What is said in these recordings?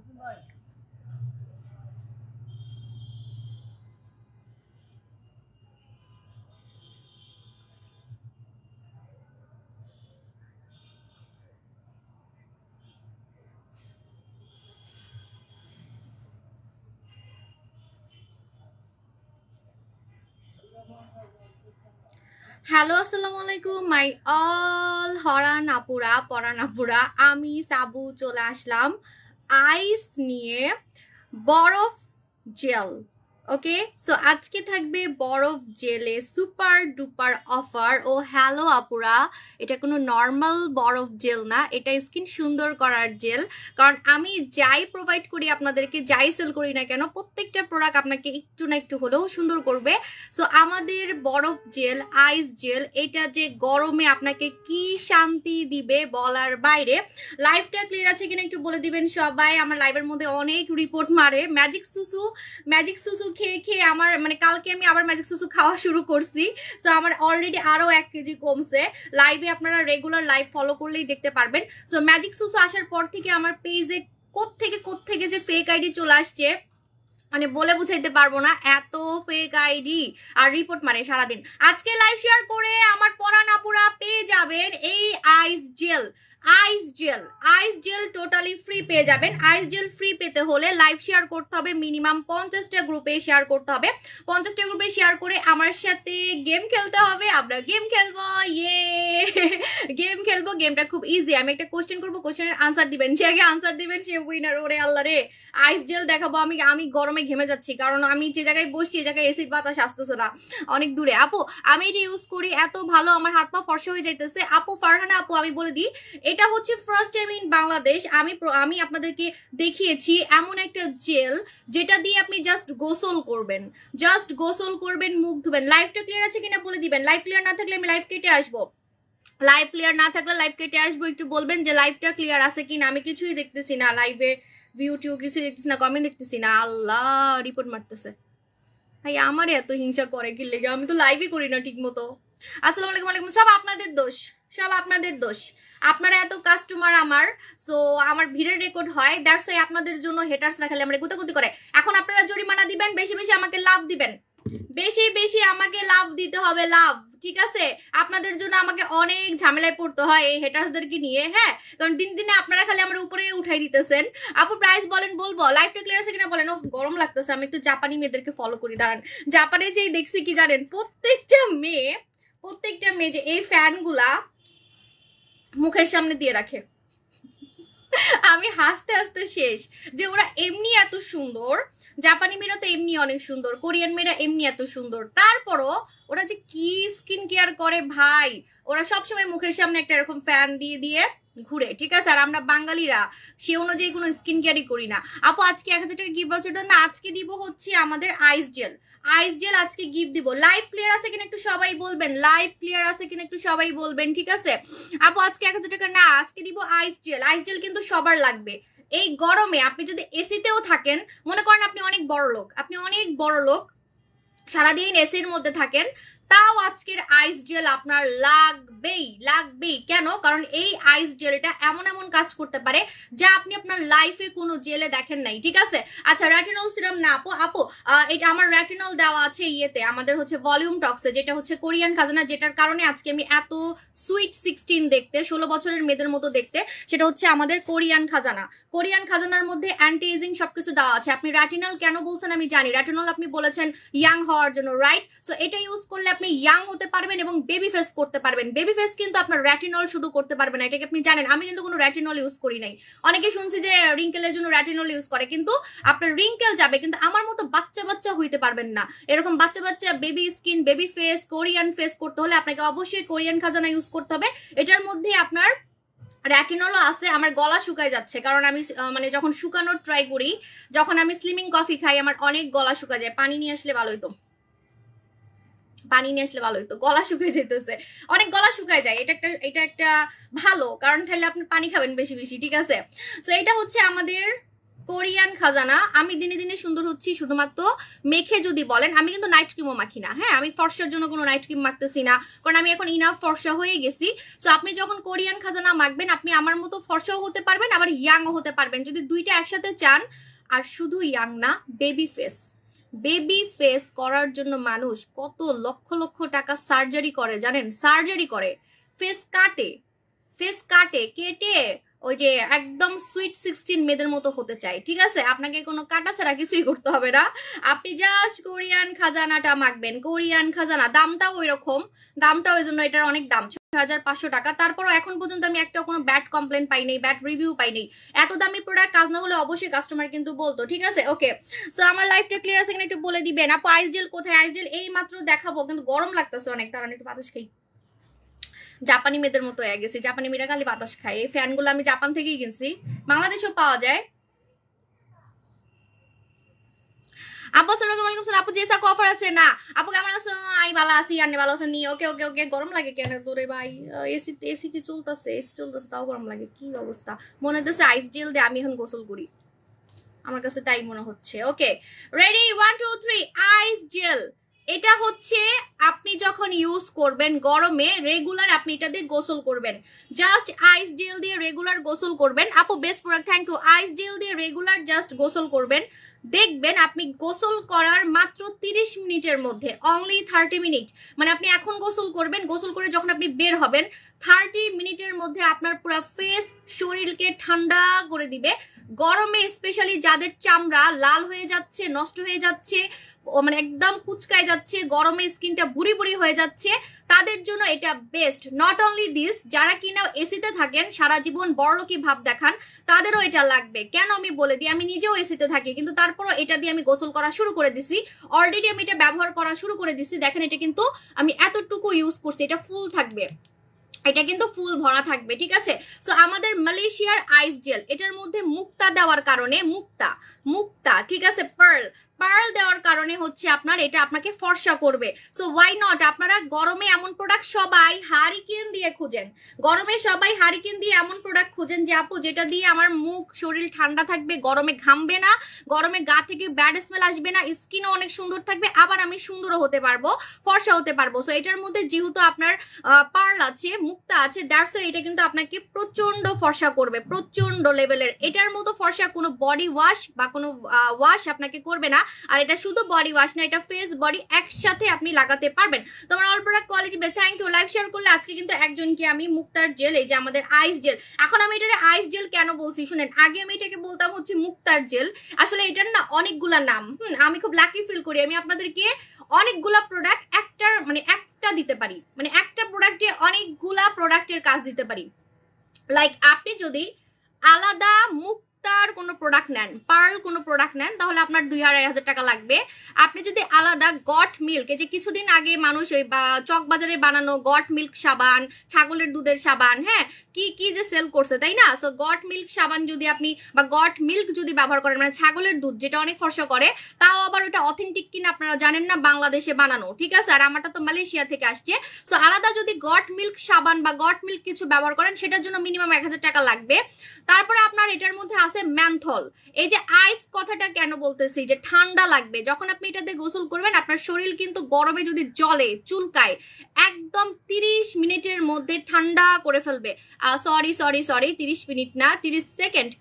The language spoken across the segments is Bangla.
হ্যালো, আসসালামু আলাইকুম মাই অল হরান আপুরা পরান আপুরা। আমি সাবু চলে আসলাম আইস নিয়ে, বরফ জেল। ওকে, সো আজকে থাকবে বরফ জেলে সুপার ডুপার অফার। ও হ্যালো আপুরা, এটা কোনো নর্মাল বরফ জেল না, এটা স্কিন সুন্দর করার জেল। কারণ আমি যাই প্রোভাইড করি আপনাদেরকে, যাই সেল করি না কেন, প্রত্যেকটা প্রোডাক্ট আপনাকে একটু না একটু হলেও সুন্দর করবে। সো আমাদের বরফ জেল, আইস জেল, এটা যে গরমে আপনাকে কি শান্তি দিবে বলার বাইরে। লাইভটা ক্লিয়ার আছে কিনা একটু বলে দিবেন সবাই। আমার লাইভের মধ্যে অনেক রিপোর্ট মারে ম্যাজিক সুসু খেয়ে খেয়ে আমার মানে কালকে আমি আবার ম্যাজিক সুসু খাওয়া শুরু করছি। সো আমার অলরেডি আরো 1 কেজি কমছে। লাইভে আপনারা রেগুলার লাইভ ফলো করলেই দেখতে পারবেন। সো ম্যাজিক সুসু আসার পর থেকে আমার পেজে কোত্থেকে যে ফেক আইডি চলে আসছে, মানে বলে বুঝাইতে পারবো না, এত ফেক আইডি আর রিপোর্ট মারে সারাদিন। আজকে লাইভ শেয়ার করে আমার পরান আপুরা পেয়ে যাবেন এই আইস জেল। আইস জেল টোটালি ফ্রি পেয়ে যাবেন। আইস জেল ফ্রি পেতে হলে লাইভ শেয়ার করতে হবে, মিনিমাম 50টা গ্রুপে শেয়ার করতে হবে। 50টা গ্রুপে শেয়ার করে আমার সাথে গেম খেলতে হবে। আমরা গেম খেলবো, ইয়ে গেম খেলবো। গেমটা খুব ইজি। আমি একটা কোশ্চেন করবো, কোশ্চেনের আনসার দিবেন, যে আগে আনসার দিবেন সে উইনার। ওরে আল্লাহ রে, আইস জেল দেখাবো। আমি গরমে ঘেমে যাচ্ছি, কারণ আমি যে জায়গায় বসছি এই জায়গায় এসির বাতাস আসতেছে না, অনেক দূরে। আপু আমি এটা ইউজ করি, এত ভালো, আমার হাত পা ফর্সা হয়ে যাইতেছে। আপু ফারহানা আপু, আমি বলে দিই, এটা হচ্ছে ফার্স্ট টাইম ইন বাংলাদেশ আমি আপনাদেরকে দেখিয়েছি এমন একটা জেল যেটা দিয়ে আপনি জাস্ট গোসল করবেন, মুখ ধুবেন। লাইভটা ক্লিয়ার আছে কিনা বলে দিবেন। লাইভ ক্লিয়ার না থাকলে আমি লাইভ কেটে আসবো। লাইভ ক্লিয়ার না থাকলে লাইভ কেটে আসবো। একটু বলবেন যে লাইভটা ক্লিয়ার আছে কিনা। আমি কিছুই দেখতেছি না, লাইভে ভিউ টিউ কিছুই দেখতেছি না, কমেন্ট দেখতেছি না। আল্লাহ, রিপোর্ট মারতেছে ভাই। আমার এত হিংসা করে কি লেগে, আমি তো লাইভই করি না ঠিক মতো। আসসালামু আলাইকুম। আলাইকুম। সব আপনাদের দোষ, সব আপনাদের দোষ। আপনারা এত কাস্টমার আমার, সো আমার ভিড়ের রেকর্ড হয়, দ্যাটস ওয়াই আপনাদের জন্য হেটার্সরা খালি আমরা গুতাগুতি করে। এখন আপনারা জরিমানা দিবেন, বেশি বেশি আমাকে লাভ দিবেন, বেশি বেশি আমাকে লাভ দিতে হবে, লাভ। ঠিক আছে, আপনাদের জন্য আমাকে অনেক ঝামেলায় পড়তে হয় এই হেটার্সদেরকে নিয়ে। হ্যাঁ, কারণ দিন দিনে আপনারা খালি আমার উপরে উঠাই দিতেছেন। আপু প্রাইস বলেন, বলবো। লাইভটা ক্লিয়ার আছে কিনা বলেন। ও গরম লাগতেছে, আমি একটু জাপানি মেয়েদেরকে ফলো করি, দাঁড়ান। জাপানে যেই দেখছি কি জানেন, প্রত্যেকটা মেয়ে যে এই ফ্যানগুলা মুখের সামনে দিয়ে রাখে। আমি হাসতে হাসতে শেষ, যে ওরা এমনি এত সুন্দর। জাপানি মেয়েরা তো এমনি অনেক সুন্দর, কোরিয়ান মেয়েরা এমনি এত সুন্দর, তারপরও ওরা যে কি স্কিন কেয়ার করে ভাই। ওরা সবসময় মুখের সামনে একটা এরকম ফ্যান দিয়ে দিয়ে ঘুরে। ঠিক আছে, আর আমরা বাঙালিরা সে অনুযায়ী কোনো স্কিন কেয়ারই করি না। আপু আজকে 1000 টাকা গিফট ভাউচার না, আজকে দিব হচ্ছে আমাদের আইস জেল আজকে গিফট দিব। লাইভ ক্লিয়ার আছে কিনা একটু সবাই বলবেন, লাইভ ক্লিয়ার আছে কিনা একটু সবাই বলবেন। ঠিক আছে আপু, আজকে 1000 টাকা না, আজকে দিব আইস জেল কিন্তু সবার লাগবে এই গরমে। আপনি যদি এসিতেও থাকেন, মনে করেন আপনি অনেক বড় লোক, সারাদিন এসির মধ্যে থাকেন, তাও আজকের আইস জেল আপনার লাগবেই। কেন? কারণ এই আইস জেলটা এমন এমন কাজ করতে পারে যা আপনি আপনার লাইফে কোনো জেলে দেখেন নাই। ঠিক আছে, আচ্ছা রেটিনল সিরাম না আপু এটা আমার রেটিনল দেওয়া আছে ইয়েতে, আমাদের হচ্ছে ভলিউম টক্সে, যেটা হচ্ছে কোরিয়ান খাজানা, যেটার কারণে আজকে আমি এত সুইট 16 দেখতে, 16 বছরের মেয়েদের মতো দেখতে, সেটা হচ্ছে আমাদের কোরিয়ান খাজানার মধ্যে অ্যান্টি এজিং সবকিছু দেওয়া আছে। আপনি রেটিনল কেন বলছেন আমি জানি, রেটিনল আপনি বলেছেন ইয়াং হওয়ার জন্য, রাইট? সো এটা ইউজ করলে আপনি ইয়াং হতে পারবেন এবং বেবি ফেস করতে পারবেন। বেবি ফেস কিন্তু আপনার রেটিনল শুধু করতে পারবে না, এটাকে আপনি জানেন। আমি কিন্তু কোনো রেটিনল ইউজ করি নাই। অনেকে শুনছি যে রিঙ্কেলের জন্য রেটিনল ইউজ করে, কিন্তু আপনার রিঙ্কেল যাবে, কিন্তু আমার মতো বাচ্চা হইতে পারবেন না। এরকম বাচ্চা baby skin, baby face, Korean face করতে হলে আপনাকে অবশ্যই কোরিয়ান খাজানা ইউজ করতে হবে। এটার মধ্যে আপনার রেটিনলও আছে। আমার গলা শুকায় যাচ্ছে, কারণ আমি মানে যখন শুকানোর ট্রাই করি, যখন আমি স্লিমিং কফি খাই, আমার অনেক গলা শুকায় যায়। পানি নিয়ে আসলে ভালো হইতো, গলা শুকিয়ে যেতেছে, অনেক গলা শুকায় যায়। এটা একটা ভালো কারণ, তাহলে আপনি পানি খাবেন বেশি বেশি। ঠিক আছে, তো এটা হচ্ছে আমাদের কোরিয়ান খাজানা। আমি দিনে দিনে সুন্দর হচ্ছি শুধুমাত্র মেখে যদি বলেন, আমি কিন্তু নাইট ক্রিমও মাখি না, হ্যাঁ আমি ফর্সার জন্য কোনো নাইট ক্রিম মাখতেছি না, কারণ আমি এখন ইনাফ ফর্সা হয়ে গেছি। সো আপনি যখন কোরিয়ান খাজানা মাখবেন আপনি আমার মতো ফর্সাও হতে পারবেন আবার ইয়াংও হতে পারবেন, যদি দুইটা একসাথে চান। আর শুধু ইয়াং না, বেবি ফেস, বেবি ফেস করার জন্য মানুষ কত লক্ষ লক্ষ টাকা সার্জারি করে জানেন, সার্জারি করে, ফেস কাটে, ফেস কাটে, কেটে ওই যে একদম সুইট 16 মেয়েদের মতো হতে চাই, ঠিক আছে? আপনাকে কোনো কাটা ছাড়া কিছুই করতে হবে না, আপনি জাস্ট কোরিয়ান খাজানাটা মাখবেন। কোরিয়ান খাজানা দামটাও ওই রকম, দামটা ওই জন্য এটার অনেক দাম, 6500 টাকা। তারপরও এখন পর্যন্ত আমি একটা কোনো ব্যাড কমপ্লেন পাই নাই, ব্যাড রিভিউ পাই নাই। এত দামি প্রোডাক্ট কাজ না হলে অবশ্যই কাস্টমার কিন্তু বলতো, ঠিক আছে? ওকে, সো আমার লাইফটা ক্লিয়ার আছে কিনা একটু বলে দিবেন। আপু আইস জেল কোথায়? আইস জেল এই মাত্র দেখাবো, কিন্তু গরম লাগতেছে অনেক, কারণ একটু বাতাস খাই, জাপানি মেয়েদের মতো হয়ে গেছি, জাপানি মেয়েরা খালি বাতাস খায়। এই ফ্যানগুলো আমি জাপান থেকেই কিনছি, বাংলাদেশেও পাওয়া যায়। আপু আসসালামু আলাইকুম। আপু জেসা অফার আছে না? আপু কেমন আছো? আই ভালো আছি, আন্নে ভালো আছেন নি? ওকে ওকে ওকে। গরম লাগে কেন তোরে ভাই? এসি এসি কি চলতেছে? এসি চলতেছে তাও গরম লাগে, কি অবস্থা? মনে হচ্ছে আইস জেল দিয়ে আমি এখন গোসল করি, আমার কাছে তাই মনে হচ্ছে। Okay ready, 1 2 3। আইস জেল, এটা হচ্ছে আপনি যখন ইউজ করবেন গরমে রেগুলার, আপনি এটা দিয়ে গোসল করবেন, জাস্ট আইস জেল দিয়ে রেগুলার গোসল করবেন। আপু best product, thank you. Ice gel দিয়ে রেগুলার জাস্ট গোসল করবেন, দেখবেন আপনি গোসল করার মাত্র 30 মিনিটের মধ্যে, অনলি 30 মিনিট, মানে আপনি এখন গোসল করবেন, গোসল করে যখন আপনি বের হবেন 30 মিনিটের মধ্যে আপনার পুরো ফেস শরীরকে ঠান্ডা করে দিবে। গরমে স্পেশালি যাদের চামড়া লাল হয়ে যাচ্ছে, নষ্ট হয়ে যাচ্ছে, মানে একদম কুচকায় যাচ্ছে, গরমে স্কিনটা বুড়ি বুড়ি হয়ে যাচ্ছে, তাদের জন্য এটা বেস্ট। নট অনলি দিস, যারা কিনা এসিতে থাকেন সারা জীবন বড়লোকি ভাব দেখান তাদেরও এটা লাগবে। কেন আমি বলে দিই, আমি নিজেও এসিতে থাকি কিন্তু তারপরও এটা দিয়ে আমি গোসল করা শুরু করে দিছি, অলরেডি আমি এটা ব্যবহার করা শুরু করে দিছি। দেখেন এটা কিন্তু আমি এতটুকু ইউজ করছি, এটা ফুল থাকবে, এটা কিন্তু ফুল ভরা থাকবে, ঠিক আছে? সো আমাদের মালয়েশিয়ার আইস জেল, এটার মধ্যে মুক্তা দেওয়ার কারণে, মুক্তা মুক্তা ঠিক আছে, পার্ল পার্ল দেওয়ার কারণে হচ্ছে আপনার এটা আপনাকে ফর্সা করবে। সো ওয়াই নট, আপনারা গরমে এমন প্রোডাক্ট সবাই হারিকেন দিয়ে খুঁজেন, গরমে সবাই হারিকেন দিয়ে এমন প্রোডাক্ট খুঁজেন যে আপু যেটা দিয়ে আমার মুখ শরীর ঠান্ডা থাকবে, গরমে ঘামবে না, গরমে গা থেকে ব্যাড স্মেল আসবে না, স্কিনও অনেক সুন্দর থাকবে, আবার আমি সুন্দরও হতে পারবো, ফর্সা হতে পারবো। সো এটার মধ্যে যেহেতু আপনার পার্ল আছে, মুক্তা আছে, দ্যাটস এটা কিন্তু আপনাকে প্রচন্ড ফর্সা করবে, প্রচন্ড লেভেলের। এটার মতো ফর্সা কোনো বডি ওয়াশ বা কোনো ওয়াশ আপনাকে করবে না। আর এটা শুধু বডি ওয়াশ না, এটা ফেস বডি একসাথে আপনি লাগাতে পারবেন। তোমার all product quality best, thank you. Live share করলে আজকে কিন্তু একজনকে আমি মুক্তার জেল, এই যে আমাদের আইস জেল, এখন আমি এটাকে আইস জেল কেন বলছি শুনেন, আগে আমি এটাকে বলতাম হচ্ছে মুক্তার জেল, আসলে এটার না অনেকগুলা নাম। আমি খুব লাকি ফিল করি, আমি আপনাদেরকে অনেকগুলা প্রোডাক্ট একটার মানে একটা দিতে পারি, মানে একটা প্রোডাক্টে অনেকগুলা প্রোডাক্টের কাজ দিতে পারি। লাইক আপনি যদি আলাদা মুক্তার কোনো প্রোডাক্ট নেন, পার্ল কোনো প্রোডাক্ট নেন, তাহলে আপনার 2,500 টাকা লাগবে। আপনি যদি আলাদা গট মিল্ক, এই যে কিছুদিন আগে মানুষ ওই চক বাজারে বানানো গট মিল্ক সাবান, ছাগলের দুধের সাবান, হ্যাঁ কি কি যে সেল করছে তাই না? সো গট মিল্ক সাবান যদি আপনি বা গট মিল্ক যদি ব্যবহার করেন, মানে ছাগলের দুধ যেটা অনেক ফর্সা করে, তাও আবার ওটা অথেন্টিক কিনা আপনারা জানেন না, বাংলাদেশে বানানো, ঠিক আছে? আর আমারটা তো মালয়েশিয়া থেকে আসছে। সো আলাদা যদি গট মিল্ক সাবান বা গট মিল্ক কিছু ব্যবহার করেন সেটার জন্য মিনিমাম 1000 টাকা লাগবে। তারপরে আপনার এটার মধ্যে আছে ম্যানথল। এই যে আইস কথাটা কেন বলতেছি, যে ঠান্ডা লাগবে যখন আপনি এটা দিয়ে গোসল করবেন, আপনার শরীর কিন্তু গরমে যদি জ্বলে চুলকায় একদম 30 মিনিটের মধ্যে ঠান্ডা করে ফেলবে। সরি সরি সরি 30 মিনিট না, 30 সেকেন্ড,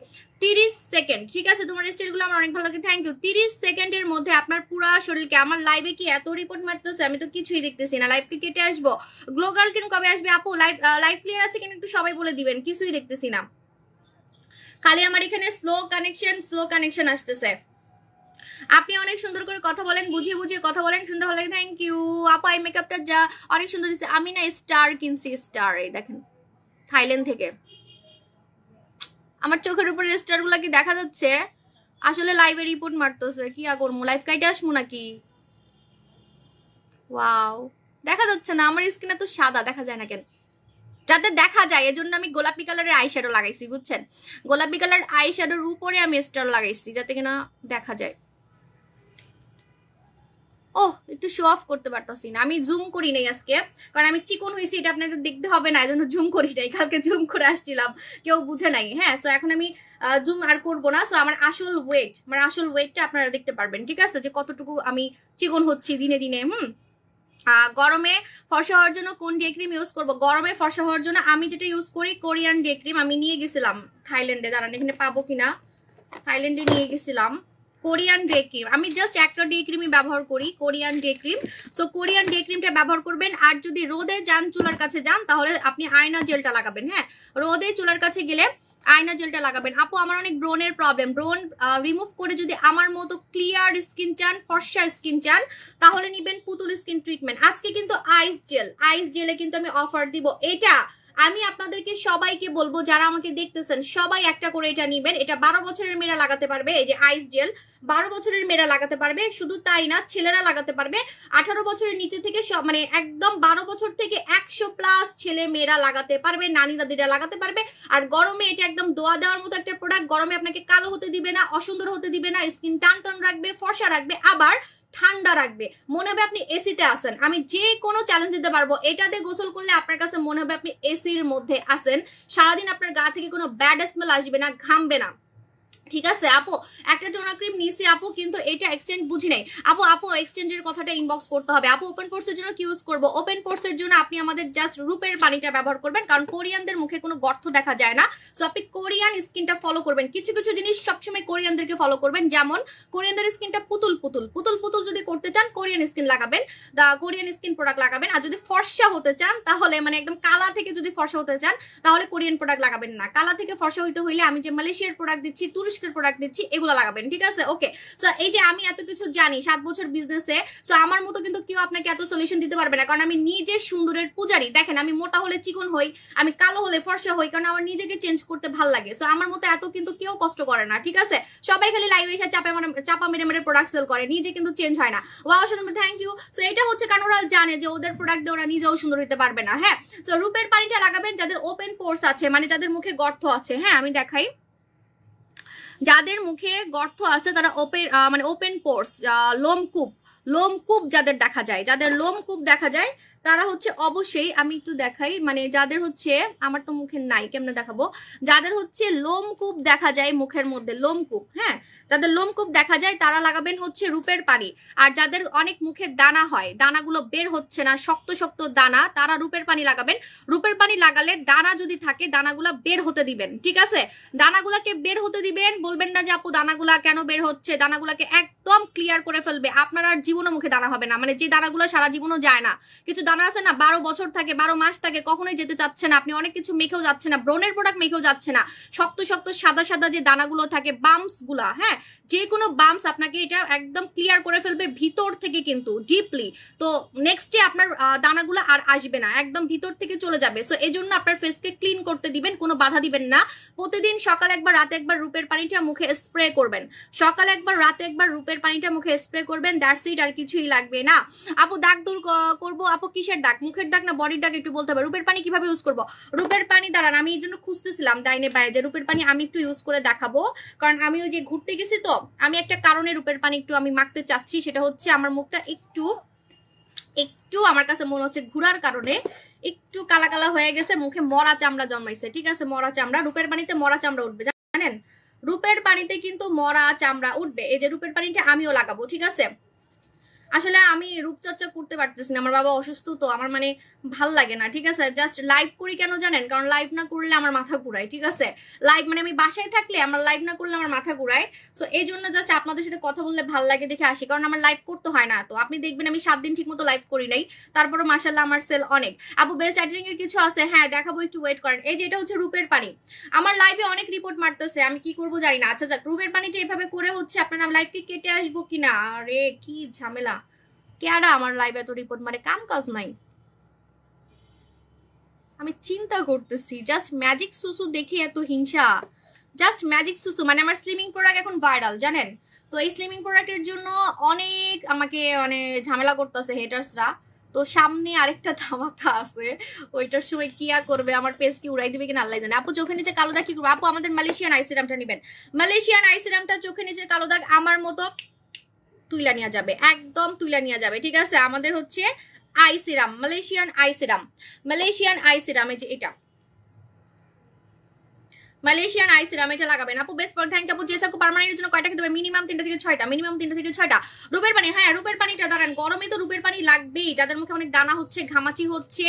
30 সেকেন্ড, ঠিক আছে? তোমার স্টেটগুলো আমার অনেক ভালো লাগে, থ্যাংক ইউ। 30 সেকেন্ডের মধ্যে আপনার পুরো শরীরকে, আমার লাইভে কি এত রিপোর্ট মারতেছে, আমি তো কিছুই দেখতেছি না, লাইভকে কেটে আসবো। গ্লো গার্ল কেন কবে আসবে আপু? লাইভ ক্লিয়ার আছে কিনা একটু সবাই বলে দিবেন, কিছুই দেখতেছি না, খালি আমার এখানে স্লো কানেকশন আসতেছে। আপনি অনেক সুন্দর করে কথা বলেন, বুঝিয়ে বুঝিয়ে কথা বলেন, শুনতে ভালো লাগে, থ্যাংক ইউ আপু। এই মেকআপটা যা অনেক সুন্দর দিচ্ছে। আমি না স্টার কিনছি, স্টার, এই দেখেন থাইল্যান্ড থেকে। আমার চোখের উপরে স্টার গুলা কি দেখা যাচ্ছে? আসলে লাইভে রিপোর্ট মারতেছে, কি করবো, লাইভ কাইটে আসবো নাকি? ওয়াও, দেখা যাচ্ছে না, আমার স্কিন তো সাদা, দেখা যায় না কেন? যাতে দেখা যায় এজন্য আমি গোলাপি কালারের আই শ্যাডো লাগাইছি, বুঝছেন? গোলাপি কালার আই শ্যাডোর উপরে আমি স্টার লাগাইছি যাতে কিনা দেখা যায়। ওহ একটু শো অফ করতে পারতাছি না, আমি জুম করি নাই আজকে, কারণ আমি চিকন হয়েছি এটা আপনাদের দেখতে হবে না, এই জন্য জুম করি নাই। কালকে জুম করে আসছিলাম, কেউ বুঝে নাই। হ্যাঁ, সো এখন আমি জুম আর করবো না। সো আমার আসল ওয়েটটা আপনারা দেখতে পারবেন, ঠিক আছে, যে কতটুকু আমি চিকন হচ্ছি দিনে দিনে। গরমে ফর্সা হওয়ার জন্য কোন ডে ক্রিম ইউজ করবো? গরমে ফর্সা হওয়ার জন্য আমি যেটা ইউজ করি কোরিয়ান ডে ক্রিম। আমি নিয়ে গেছিলাম থাইল্যান্ডে, দাঁড়ান এখানে পাবো কিনা, থাইল্যান্ডে নিয়ে গেছিলাম কোরিয়ান ডে ক্রিম। আমি জাস্ট একটা ডে ক্রিমই ব্যবহার করি, Korean day cream. So Korean day ক্রিমটা ব্যবহার করবেন। আর যদি রোদে যান, চুলার কাছে যান, তাহলে আপনি আয়না জেলটা লাগাবেন। হ্যাঁ, রোদে চুলার কাছে গেলে আয়না জেলটা লাগাবেন। আপু আমার অনেক ব্রনের প্রবলেম, ব্রন রিমুভ করে যদি আমার মতো ক্লিয়ার স্কিন চান, ফর্সা স্কিন চান, তাহলে নিবেন পুতুল স্কিন ট্রিটমেন্ট। আজকে কিন্তু আইস জেলে কিন্তু আমি অফার দিব। এটা আমি আপনাদেরকে সবাইকে বলবো, যারা আমাকে দেখতেছেন সবাই একটা করে এটা নিবেন। এটা 12 বছরের মেয়েরা লাগাতে পারবে। এই যে আইস জেল 12 বছরের মেয়েরা লাগাতে পারবে, শুধু তাই না ছেলেরা লাগাতে পারবে। 18 বছরের নিচে থেকে সব, মানে একদম 12 বছর থেকে 100+ ছেলে মেয়েরা লাগাতে পারবে, নানি দাদিরা লাগাতে পারবে। আর গরমে এটা একদম দোয়া দেওয়ার মতো একটা প্রোডাক্ট। গরমে আপনাকে কালো হতে দিবে না, অসুন্দর হতে দিবে না, স্কিন টান টান রাখবে, ফর্সা রাখবে, আবার ঠান্ডা রাখবে। মনে হবে আপনি এসিতে আসেন। আমি যে কোনো চ্যালেঞ্জ দিতে পারবো, এটাতে গোসল করলে আপনার কাছে মনে হবে আপনি এসির মধ্যে আসেন। সারাদিন আপনার গা থেকে কোনো ব্যাড স্মেল আসবে না, ঘামবে না, ঠিক আছে। আপু একটা টোনার ক্রিম নিছি আপু, কিন্তু এটা এক্সচেঞ্জ বুঝি নাই আপু এক্সচেঞ্জের কথাটা ইনবক্স করতে হবে আপু। ওপেন পোর্সের জন্য কি ইউজ করব? ওপেন পোর্সের জন্য আপনি আমাদের জাস্ট রূপের পানিটা ব্যবহার করবেন, কারণ কোরিয়ানদের মুখে কোনো গর্ত দেখা যায় না। সো আপনি কোরিয়ান স্কিনটা ফলো করবেন। কিছু কিছু জিনিস সবসময় কোরিয়ানদেরকে ফলো করবেন, যেমন কোরিয়ানদের স্কিনটা পুতুল পুতুল পুতুল পুতুল যদি করতে চান কোরিয়ান স্কিন লাগাবেন, কোরিয়ান স্কিন প্রোডাক্ট লাগাবেন। আর যদি ফর্সা হতে চান, তাহলে মানে একদম কালা থেকে যদি ফর্সা হতে চান, তাহলে কোরিয়ান প্রোডাক্ট লাগাবেন না। কালা থেকে ফর্সা হইতে হইলে আমি যে মালয়েশিয়ার প্রোডাক্ট দিচ্ছি, তুরস্কের প্রোডাক্ট দিচ্ছি, এগুলো লাগাবেন, ঠিক আছে। ওকে, সো এই যে আমি এত কিছু জানি 7 বছর বিজনেসে, সো আমার মতো কিন্তু কেউ আপনাকে এত সলিউশন দিতে পারবে না, কারণ আমি নিজে সুন্দরের পূজারি। দেখেন আমি মোটা হলে চিকন হই, আমি কালো হলে ফর্সা হই, কারণ আমার নিজেকে চেঞ্জ করতে ভাল লাগে। সো আমার মতো এত কিন্তু কেউ কষ্ট করে না, ঠিক আছে। সবাই খালি লাইভে এসে চাপা মেরে মেরে প্রোডাক্ট সেল করে, নিজে কিন্তু চেঞ্জ হয় না। ওয়াও সুন্দর, থ্যাংক ইউ। সো এটা হচ্ছে কারণ ওরা জানে যে ওদের প্রোডাক্ট দিয়ে ওরা নিজেও সুন্দর হতে পারবে না। হ্যাঁ, সো রূপের পানিটা লাগাবেন যাদের ওপেন পোর্স আছে, মানে যাদের মুখে গর্ত আছে। হ্যাঁ, আমি দেখাই, যাদের মুখে গর্ত আছে তারা ওপেন পোর্স, লোমকূপ যাদের দেখা যায়, যাদের লোমকূপ দেখা যায়, তারা হচ্ছে অবশ্যই, আমি একটু দেখাই, মানে যাদের হচ্ছে, আমার তো মুখে নাই কেমনে দেখাবো, যাদের হচ্ছে লোমকূপ দেখা যায় মুখের মধ্যে, লোমকূপ, হ্যাঁ, যাদের লোমকূপ দেখা যায় তারা লাগাবেন হচ্ছে রূপের পানি। আর যাদের অনেক মুখে দানা হয়, দানাগুলো বের হচ্ছে না, শক্ত শক্ত দানা, তারা রূপের পানি লাগাবেন। রূপের পানি লাগালে দানা যদি থাকে দানাগুলা বের হতে দিবেন, ঠিক আছে। দানাগুলাকে বের হতে দিবেন, বলবেন না যে আপু দানাগুলা কেন বের হচ্ছে, দানাগুলাকে একদম ক্লিয়ার করে ফেলবে। আপনার আর জীবনে মুখে দানা হবে না, মানে যে দানাগুলো সারা জীবনও যায় না। কিছু দানা আছে না 12 বছর থাকে, 12 মাস থাকে, কখনোই যেতে চাচ্ছে না। আপনি অনেক কিছু মেখেও যাচ্ছে না, ব্রনের প্রোডাক্ট মেখেও যাচ্ছে না, শক্ত শক্ত সাদা সাদা যে দানাগুলো থাকে, বাম্পস গুলা, হ্যাঁ, যে কোনো বাম্পস আপনাকে এটা একদম ক্লিয়ার করে ফেলবে ভিতর থেকে, কিন্তু ডিপলি। তো নেক্সট ডে আপনার দানাগুলো আর আসবে না, একদম ভিতর থেকে চলে যাবে। সো এই জন্য আপনার ফেসকে ক্লিন করতে দিবেন, কোনো বাধা দিবেন না। প্রতিদিন সকাল একবার রাতে একবার রূপের পানিটা মুখে স্প্রে করবেন, সকাল একবার রাতে একবার রূপের পানিটা মুখে স্প্রে করবেন, দ্যাটস ইট, আর কিছুই লাগবে না। আপু দাগ দূর করবো, আপু কিসের দাগ, মুখের দাগ না বডির দাগ, একটু বলতে হবে। রূপের পানি কিভাবে ইউজ করবো? রূপের পানি দাঁড়ান, আমি এই জন্য খুঁজতেছিলাম ডাইনে বায়ে যে রূপের পানি আমি একটু ইউজ করে দেখাবো, কারণ আমি ওই যে ঘুরতে গেছি, তো আমি একটা কারণে রূপের পানি একটু আমি মাখতে চাচ্ছি, সেটা হচ্ছে আমার মুখটা একটু আমার কাছে মনে হচ্ছে ঘুরার কারণে একটু কালা কালা হয়ে গেছে, মুখে মরা চামড়া জন্মাইছে, ঠিক আছে, মরা চামড়া। রূপের পানিতে মরা চামড়া উঠবে, জানেন, রূপের পানিতে কিন্তু মরা চামড়া উঠবে। এই যে রূপের পানিটা আমিও লাগাবো, ঠিক আছে। আসলে আমি রূপচর্চা করতে পারতেছি না, আমার বাবা অসুস্থ, তো আমার মানে ভাল লাগে না, ঠিক আছে। জাস্ট লাইভ করি কেন জানেন, কারণ লাইভ না করলে আমার মাথা ঘুরায়, ঠিক আছে। লাইভ মানে আমি বাসায় থাকলে আমার লাইভ না করলে আমার মাথা ঘুরায়। সো এই জন্য জাস্ট আপনাদের সাথে কথা বললে ভাল লাগে দেখে আসি, কারণ আমার লাইভ করতে হয় না। তো আপনি দেখবেন আমি 7 দিন ঠিক মতো লাইভ করি নাই, তারপরে মাশাআল্লাহ আমার সেল অনেক। আপু বেস্ট আইটেনিং এর কিছু আছে? হ্যাঁ দেখাবো, একটু ওয়েট করেন। এই যে এটা হচ্ছে রূপের পানি, আমার লাইভে অনেক রিপোর্ট মারতেছে, আমি কি করবো জানি না। আচ্ছা যাক, রূপের পানিটা এভাবে করে হচ্ছে, আপনারা লাইভকে কেটে আসবো কিনা, আরে কি ঝামেলা, কেডা আমার লাইভে এত রিপোর্ট মারে, কাম কাজ নাই। আমি চিন্তা করতেছি, জাস্ট ম্যাজিক সুসু দেখে এত হিংসা, জাস্ট ম্যাজিক সুসু, মানে আমার স্লিমিং প্রোডাক্ট এখন ভাইরাল, জানেন। তো এই স্লিমিং প্রোডাক্টের জন্য অনেক আমাকে মানে ঝামেলা করতেছে হেটার্সরা। তো সামনে আরেকটা ধামাকা আছে, ওইটার সময় কিয়া করবে, আমার পেজ কি উড়াই দিবে কিনা আল্লাহ জানে। আপু চোখের নিচে কালো দাগ কি করবো? আপু আমাদের মালয়েশিয়ান আইসিরামটা নিবেন, মালয়েশিয়ান আইসিরামটা চোখের নিচের কালো দাগ আমার মতো তুইলা নিয়ে যাবে, একদম তুইলা নিয়ে যাবে। ঠিক আছে, আমাদের হচ্ছে I serum, Malaysian I serum, Malaysian I serum, এই যে এটা মালয়েশিয়ান আই সিরাম, এটা লাগাবেন আপু। বেস্ট ফর থ্যাংক আপু। জেসাকু পার্মানেন্টের জন্য কয়টা খেতে হবে? মিনিমাম 3টা থেকে 6টা, মিনিমাম 3টা থেকে 6টা। রূপের পানি, হ্যাঁ রূপের পানিটা দাঁড়ান, গরমে তো রূপের পানি লাগবেই। যাদের মুখে অনেক দানা হচ্ছে, ঘামাচি হচ্ছে,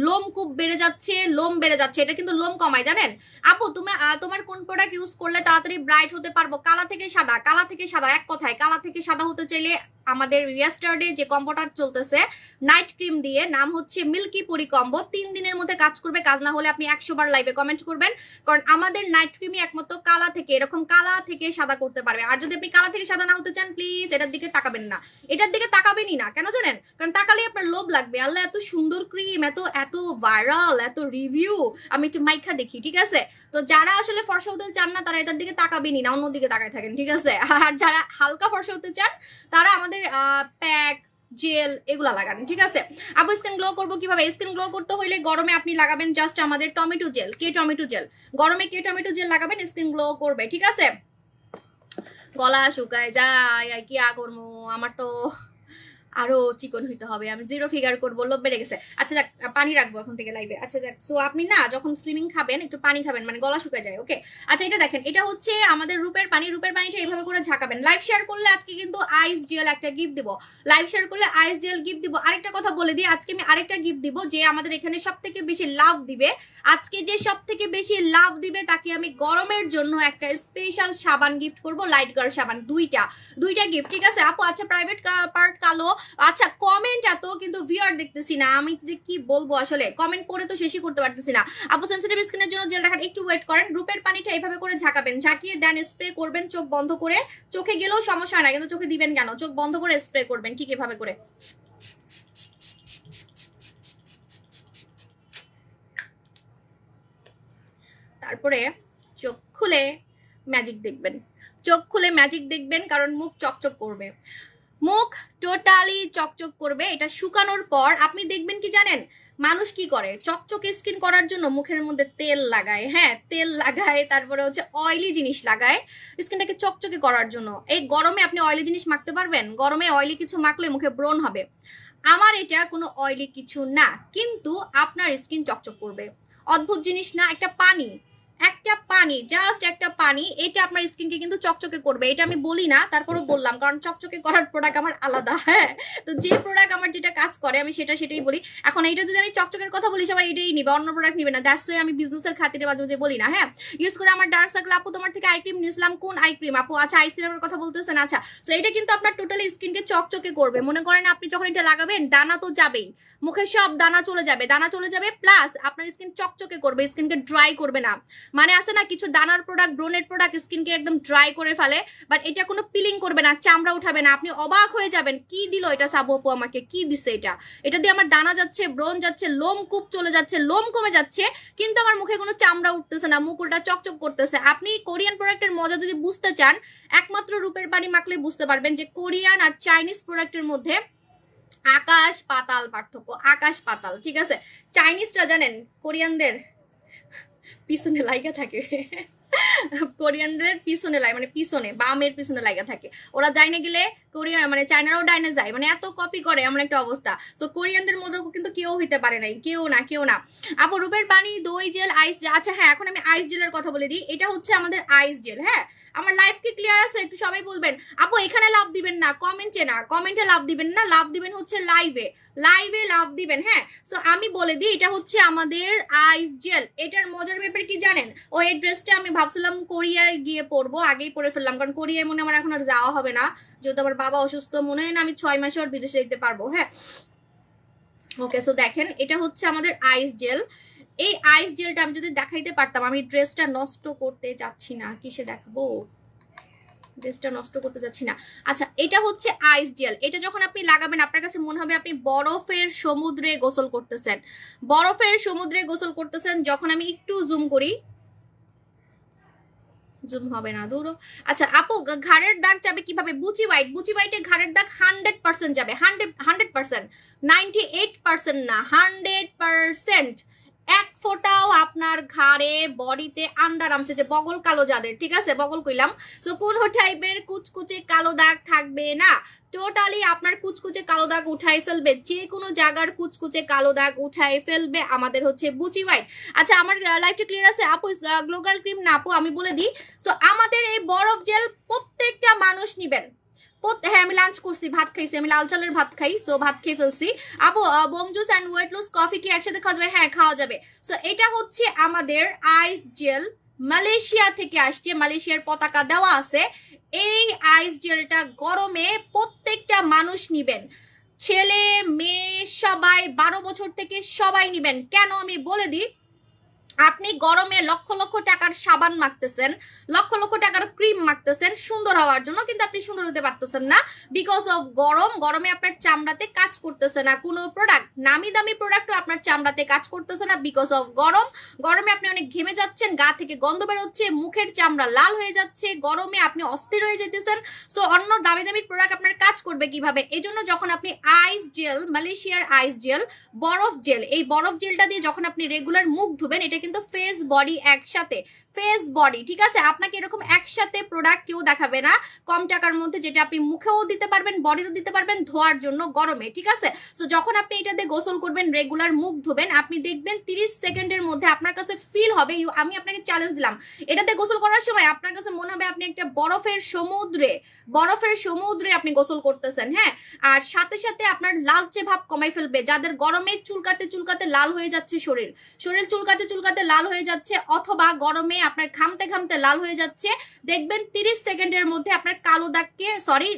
লোম খুব বেড়ে যাচ্ছে, লোম বেড়ে যাচ্ছে, এটা কিন্তু লোম কমায় জানেন আপু। তুমি তোমার কোন প্রোডাক্ট ইউজ করলে তাড়াতাড়ি ব্রাইট হতে পারবো? কালা থেকে সাদা, কালা থেকে সাদা, এক কথায় কালা থেকে সাদা হতে চাইলে আমাদের ইয়েস্টারডে যে কম্বোটা চলতেছে নাইট ক্রিম দিয়ে, নাম হচ্ছে মিল্কি পরি কম্বো, 3 দিনের মধ্যে কাজ করবে। কাজ না হলে আপনি 100 বার লাইভে কমেন্ট করবেন, কারণ আমাদের নাইট ক্রিমই একমাত্র কালা থেকে, এরকম কালা থেকে সাদা করতে পারবে। আর যদি আপনি কালা থেকে সাদা না হতে চান, প্লিজ এটার দিকে তাকাবেন না, এটার দিকে তাকাবেনই না। কেন জানেন? কারণ তাকালেই আপনার লোভ লাগবে। আল্লাহ এত সুন্দর ক্রিম, এত এত ভাইরাল, এত রিভিউ, আমি একটু মাইখা দেখি। ঠিক আছে, তো যারা আসলে ফর্সা হতে চান না তারা এটার দিকে তাকাবেনই না, অন্যদিকে তাকায় থাকেন। ঠিক আছে, আর যারা হালকা ফর্সা হতে চান তারা আমাদের প্যাক জেল এগুলা লাগান। ঠিক আছে আপু, স্কিন গ্লো করবো কিভাবে? স্কিন গ্লো করতে হইলে গরমে আপনি লাগাবেন জাস্ট আমাদের টমেটো জেল, কে টমেটো জেল, গরমে কে টমেটো জেল লাগাবেন, স্কিন গ্লো করবে। ঠিক আছে, গলা শুকায় যায় আর কি করবো, আমার তো আরো চিকন হইতে হবে, আমি 0 ফিগার করবো, লোভ বেড়ে গেছে। আচ্ছা যাক, পানি রাখবো এখন থেকে লাইভে। আচ্ছা যাক, সো আপনি না যখন স্লিমিং খাবেন একটু পানি খাবেন, মানে গলা শুকায় যায়। ওকে, আচ্ছা এটা দেখেন, এটা হচ্ছে আমাদের রূপের পানি, রূপের পানিটা এইভাবে করে ঝাঁকাবেন। লাইভ শেয়ার করলে আজকে কিন্তু আইস জেল একটা গিফট দিব, লাইভ শেয়ার করলে আইস জেল গিফট দিব। আরেকটা কথা বলে দিই, আজকে আমি আরেকটা গিফট দিব, যে আমাদের এখানে সব থেকে বেশি লাভ দিবে, আজকে যে সব থেকে বেশি লাভ দিবে তাকে আমি গরমের জন্য একটা স্পেশাল সাবান গিফট করব, লাইট গার্ল সাবান, দুইটা গিফট। ঠিক আছে আপু। আচ্ছা প্রাইভেট পার্ট কালো, আচ্ছা কমেন্ট এত কিন্তু ভিউয়ার দেখতেছি না, আমি যে কি বলবো আসলে, কমেন্ট পড়ে তো শেষই করতে পারতেছি না। আপু সেনসিটিভ স্কিনের জন্য জেল দেখান, একটু ওয়েট করেন। রূপের পানিটা এইভাবে করে ঝাঁকাবেন, ঝাঁকিয়ে দেন স্প্রে করবেন চোখ বন্ধ করে, চোখে গেলেও সমস্যা হয় না, কিন্তু চোখে দিবেন কেন, চোখ বন্ধ করে স্প্রে করবেন, ঠিক এভাবে করে। তারপরে চোখ খুলে ম্যাজিক দেখবেন, চোখ খুলে ম্যাজিক দেখবেন, কারণ মুখ চকচক করবে, মুখ টোটালি চকচক করবে। এটা শুকানোর পর আপনি দেখবেন কি জানেন, মানুষ কি করে চকচকে স্কিন করার জন্য মুখের মধ্যে তেল লাগায়, হ্যাঁ তেল লাগায়, তারপরে হচ্ছে অয়েলি জিনিস লাগায় স্কিনটাকে চকচকে করার জন্য। এই গরমে আপনি অয়েলি জিনিস মাখতে পারবেন? গরমে অয়েলি কিছু মাখলে মুখে ব্রণ হবে। আমার এটা কোনো অয়েলি কিছু না, কিন্তু আপনার স্কিন চকচক করবে। অদ্ভুত জিনিস না? একটা পানি, একটা পানি, জাস্ট একটা পানি, এটা আপনার স্কিনকে কিন্তু চকচকে করবে। এটা আমি বলি না, তারপরও বললাম, কারণ চকচকে করার প্রোডাক্ট আমার আলাদা। হ্যাঁ, তো যে প্রোডাক্ট আমার যেটা কাজ করে আমি সেটাই বলি। এখন এইটা যদি আমি চকচকের কথা বলি সবাই এটাই নিবে, অন্য প্রোডাক্ট নিবে না। দ্যাটস ওয়াই আমি বিজনেসের খাতিরে মাঝে মাঝে বলি না। হ্যাঁ, ইউজ করে আমার ডার্ক সার্কেল। আপু তোমার থেকে আই ক্রিম নিয়েছিলাম, কোন আই ক্রিম আপু? আচ্ছা আই সিরামের কথা বলতেছেন। আচ্ছা, তো এটা কিন্তু আপনার টোটালি স্কিনকে চকচকে করবে। মনে করেন আপনি যখন এটা লাগাবেন, দানা তো যাবেই, মুখে সব দানা চলে যাবে, দানা চলে যাবে, প্লাস আপনার স্কিন চকচকে করবে, স্কিনকে ড্রাই করবে না। মানে আছে না কিছু দানার প্রোডাক্ট, ব্রনের প্রোডাক্ট স্কিনকে একদম ড্রাই করে ফেলে, বাট এটা কোনো পিলিং করবে না, চামড়া উঠাবে না। আপনি অবাক হয়ে যাবেন, কি দিল এটা সাবু আপু আমাকে, কি দিছে এটা? এটা দিয়ে আমার দানা যাচ্ছে, ব্রন যাচ্ছে, লোম কূপ চলে যাচ্ছে, লোম কমে যাচ্ছে, কিন্তু আমার মুখে কোনো চামড়া উঠতেছে না, মুখ উল্টা চকচক করতেছে। আপনি কোরিয়ান প্রোডাক্টের মজা যদি বুঝতে চান, একমাত্র রূপের পানি মাখলে বুঝতে পারবেন যে কোরিয়ান আর চাইনিজ প্রোডাক্টের মধ্যে আকাশ পাতাল পার্থক্য, আকাশ পাতাল। ঠিক আছে, চাইনিজরা জানেন কোরিয়ানদের পিছনে লাইগা থাকে, কোরিয়ানদের পিছনে লাই, মানে পিছনে বামের পিছনে লাইগা থাকে। ওরা ডাইনে গেলে কোরিয়া মানে চায়নারাও ডাইনে যায়, মানে এত কপি করে এমন একটা অবস্থা। সো কোরিয়ানদের মধ্যে কিন্তু কেউ হইতে পারে নাই, কেউ না। আপু রূপের পানি, দই জেল, আইস জেল। আচ্ছা হ্যাঁ, এখন আমি আইস জেলের কথা বলে দিই। এটা হচ্ছে আমাদের আইস জেল। হ্যাঁ, আমার লাইফ কি ক্লিয়ার আছে? একটু সবাই বলবেন। আপু এখানে লাভ দিবেন না, কমেন্টে না, কমেন্টে লাভ দিবেন না, লাভ দিবেন হচ্ছে লাইভে, লাইভে লাভ দিবেন। হ্যাঁ, সো আমি বলে দিই, এটা হচ্ছে আমাদের আইস জেল। এটার মজার ব্যাপার কি জানেন? ও এই ড্রেসটা আমি ভাবছিলাম কোরিয়ায় গিয়ে পরবো, আগেই পরে ফেললাম, কারণ কোরিয়ায় মনে আমার এখন আর যাওয়া হবে না, যেহেতু আমার বাবা অসুস্থ। মনে হয় না আমি 6 মাসে ওর বিদেশে যেতে পারবো। হ্যাঁ, ওকে, সো দেখেন এটা হচ্ছে আমাদের আইস জেল। এই আইস জেলটা আমি যদি দেখাইতে পারতাম, আমি ড্রেসটা নষ্ট করতে যাচ্ছি না, কিসে দেখাবো, ড্রেসটা নষ্ট করতে যাচ্ছি না। আচ্ছা, এটা হচ্ছে আইস জেল। এটা যখন আপনি লাগাবেন আপনার কাছে মনে হবে আপনি বরফের সমুদ্রে গোসল করতেছেন, বরফের সমুদ্রে গোসল করতেছেন। যখন আমি একটু জুম করি, জুম হবে না, দূর। আচ্ছা আপু, ঘাড়ের দাগ যাবে কিভাবে? বুচি হোয়াইট, বুচি হোয়াইটে ঘাড়ের দাগ 100% যাবে, 100%, 98% না, 100%। এক ফোঁটাও আপনার ঘাড়ে বডিতে আন্ডার আর্মসে যে বগল কালো যাদের, ঠিক আছে বগল কইলাম, সো কোন টাইপের কুচকুচে কালো দাগ থাকবে না। টোটালি আপনার কুচকুচে কালো দাগ উঠাই ফেলবে, যে কোনো জায়গার কুচকুচে কালো দাগ উঠাই ফেলবে আমাদের হচ্ছে বুচি হোয়াইট। আচ্ছা আমার লাইফটা ক্লিয়ার আছে আপু? গ্লোবাল ক্রিম না আপু, আমি বলে দিই। সো আমাদের এই বরফ জেল প্রত্যেকটা মানুষ নিবেন। হ্যাঁ আমি লাঞ্চ করছি, ভাত খাইছি, আমি লাল চালের ভাত খাই, সো ভাত খেয়ে ফেলছি। আপু bomb juice and weight lose coffee কি একসাথে খাওয়া যাবে? হ্যাঁ খাওয়া যাবে। সো এটা হচ্ছে আমাদের আইস জেল, মালয়েশিয়া থেকে আসছে, মালয়েশিয়ার পতাকা দেওয়া আছে। এই আইস জেলটা গরমে প্রত্যেকটা মানুষ নিবেন, ছেলে মেয়ে সবাই, 12 বছর থেকে সবাই নিবেন। কেন আমি বলে দিই, আপনি গরমে লক্ষ লক্ষ টাকার সাবান মাখতেছেন, লক্ষ লক্ষ টাকার ক্রিম মাখতেছেন সুন্দর হওয়ার জন্য, কিন্তু আপনি সুন্দর হতে পারতেছেন না বিকজ অফ গরম। গরমে আপনার চামড়াতে কাজ করতেছে না কোনো প্রোডাক্ট, নামি দামি প্রোডাক্টও আপনার চামড়াতে কাজ করতেছে না বিকজ অফ গরম। গরমে আপনি অনেক ঘেমে যাচ্ছেন, গা থেকে গন্ধ বেরোচ্ছে, মুখের চামড়া লাল হয়ে যাচ্ছে, গরমে আপনি অস্থির হয়ে যেতেছেন। সো অন্য দামি দামি প্রোডাক্ট আপনার কাজ করবে কিভাবে? এই জন্য যখন আপনি আইস জেল, মালয়েশিয়ার আইস জেল, বরফ জেল, এই বরফ জেলটা দিয়ে যখন আপনি রেগুলার মুখ ধুবেন, এটা কিন্তু ফেস বডি একসাথে, ফেস বডি, ঠিক আছে? আপনাকে এরকম একসাথে প্রোডাক্ট কেউ দেখাবে না কম টাকার মধ্যে, যেটা আপনি মুখেও দিতে পারবেন, বডিতেও দিতে পারবেন ধোয়ার জন্য গরমে, ঠিক আছে? সো যখন আপনি এটা দিয়ে গোসল করবেন, রেগুলার মুখ ধুবেন, আপনি দেখবেন 30 সেকেন্ডের মধ্যে আপনার কাছে ফিল হবে, আমি আপনাকে চ্যালেঞ্জ দিলাম, এটাতে গোসল করার সময় আপনার কাছে মনে হবে আপনি একটা বরফের সমুদ্রে আপনি গোসল করতেছেন। হ্যাঁ, আর সাথে সাথে আপনার লালচে ভাব কমাই ফেলবে, যাদের গরমে চুলকাতে চুলকাতে লাল হয়ে যাচ্ছে, শরীর চুলকাতে চুলকাতে লাল হয়ে যাচ্ছে, অথবা গরমে আপনার ঘামতে ঘামতে লাল হয়ে যাচ্ছে, দেখবেন 30 সেকেন্ডের মধ্যে আপনার কালো দাগকে,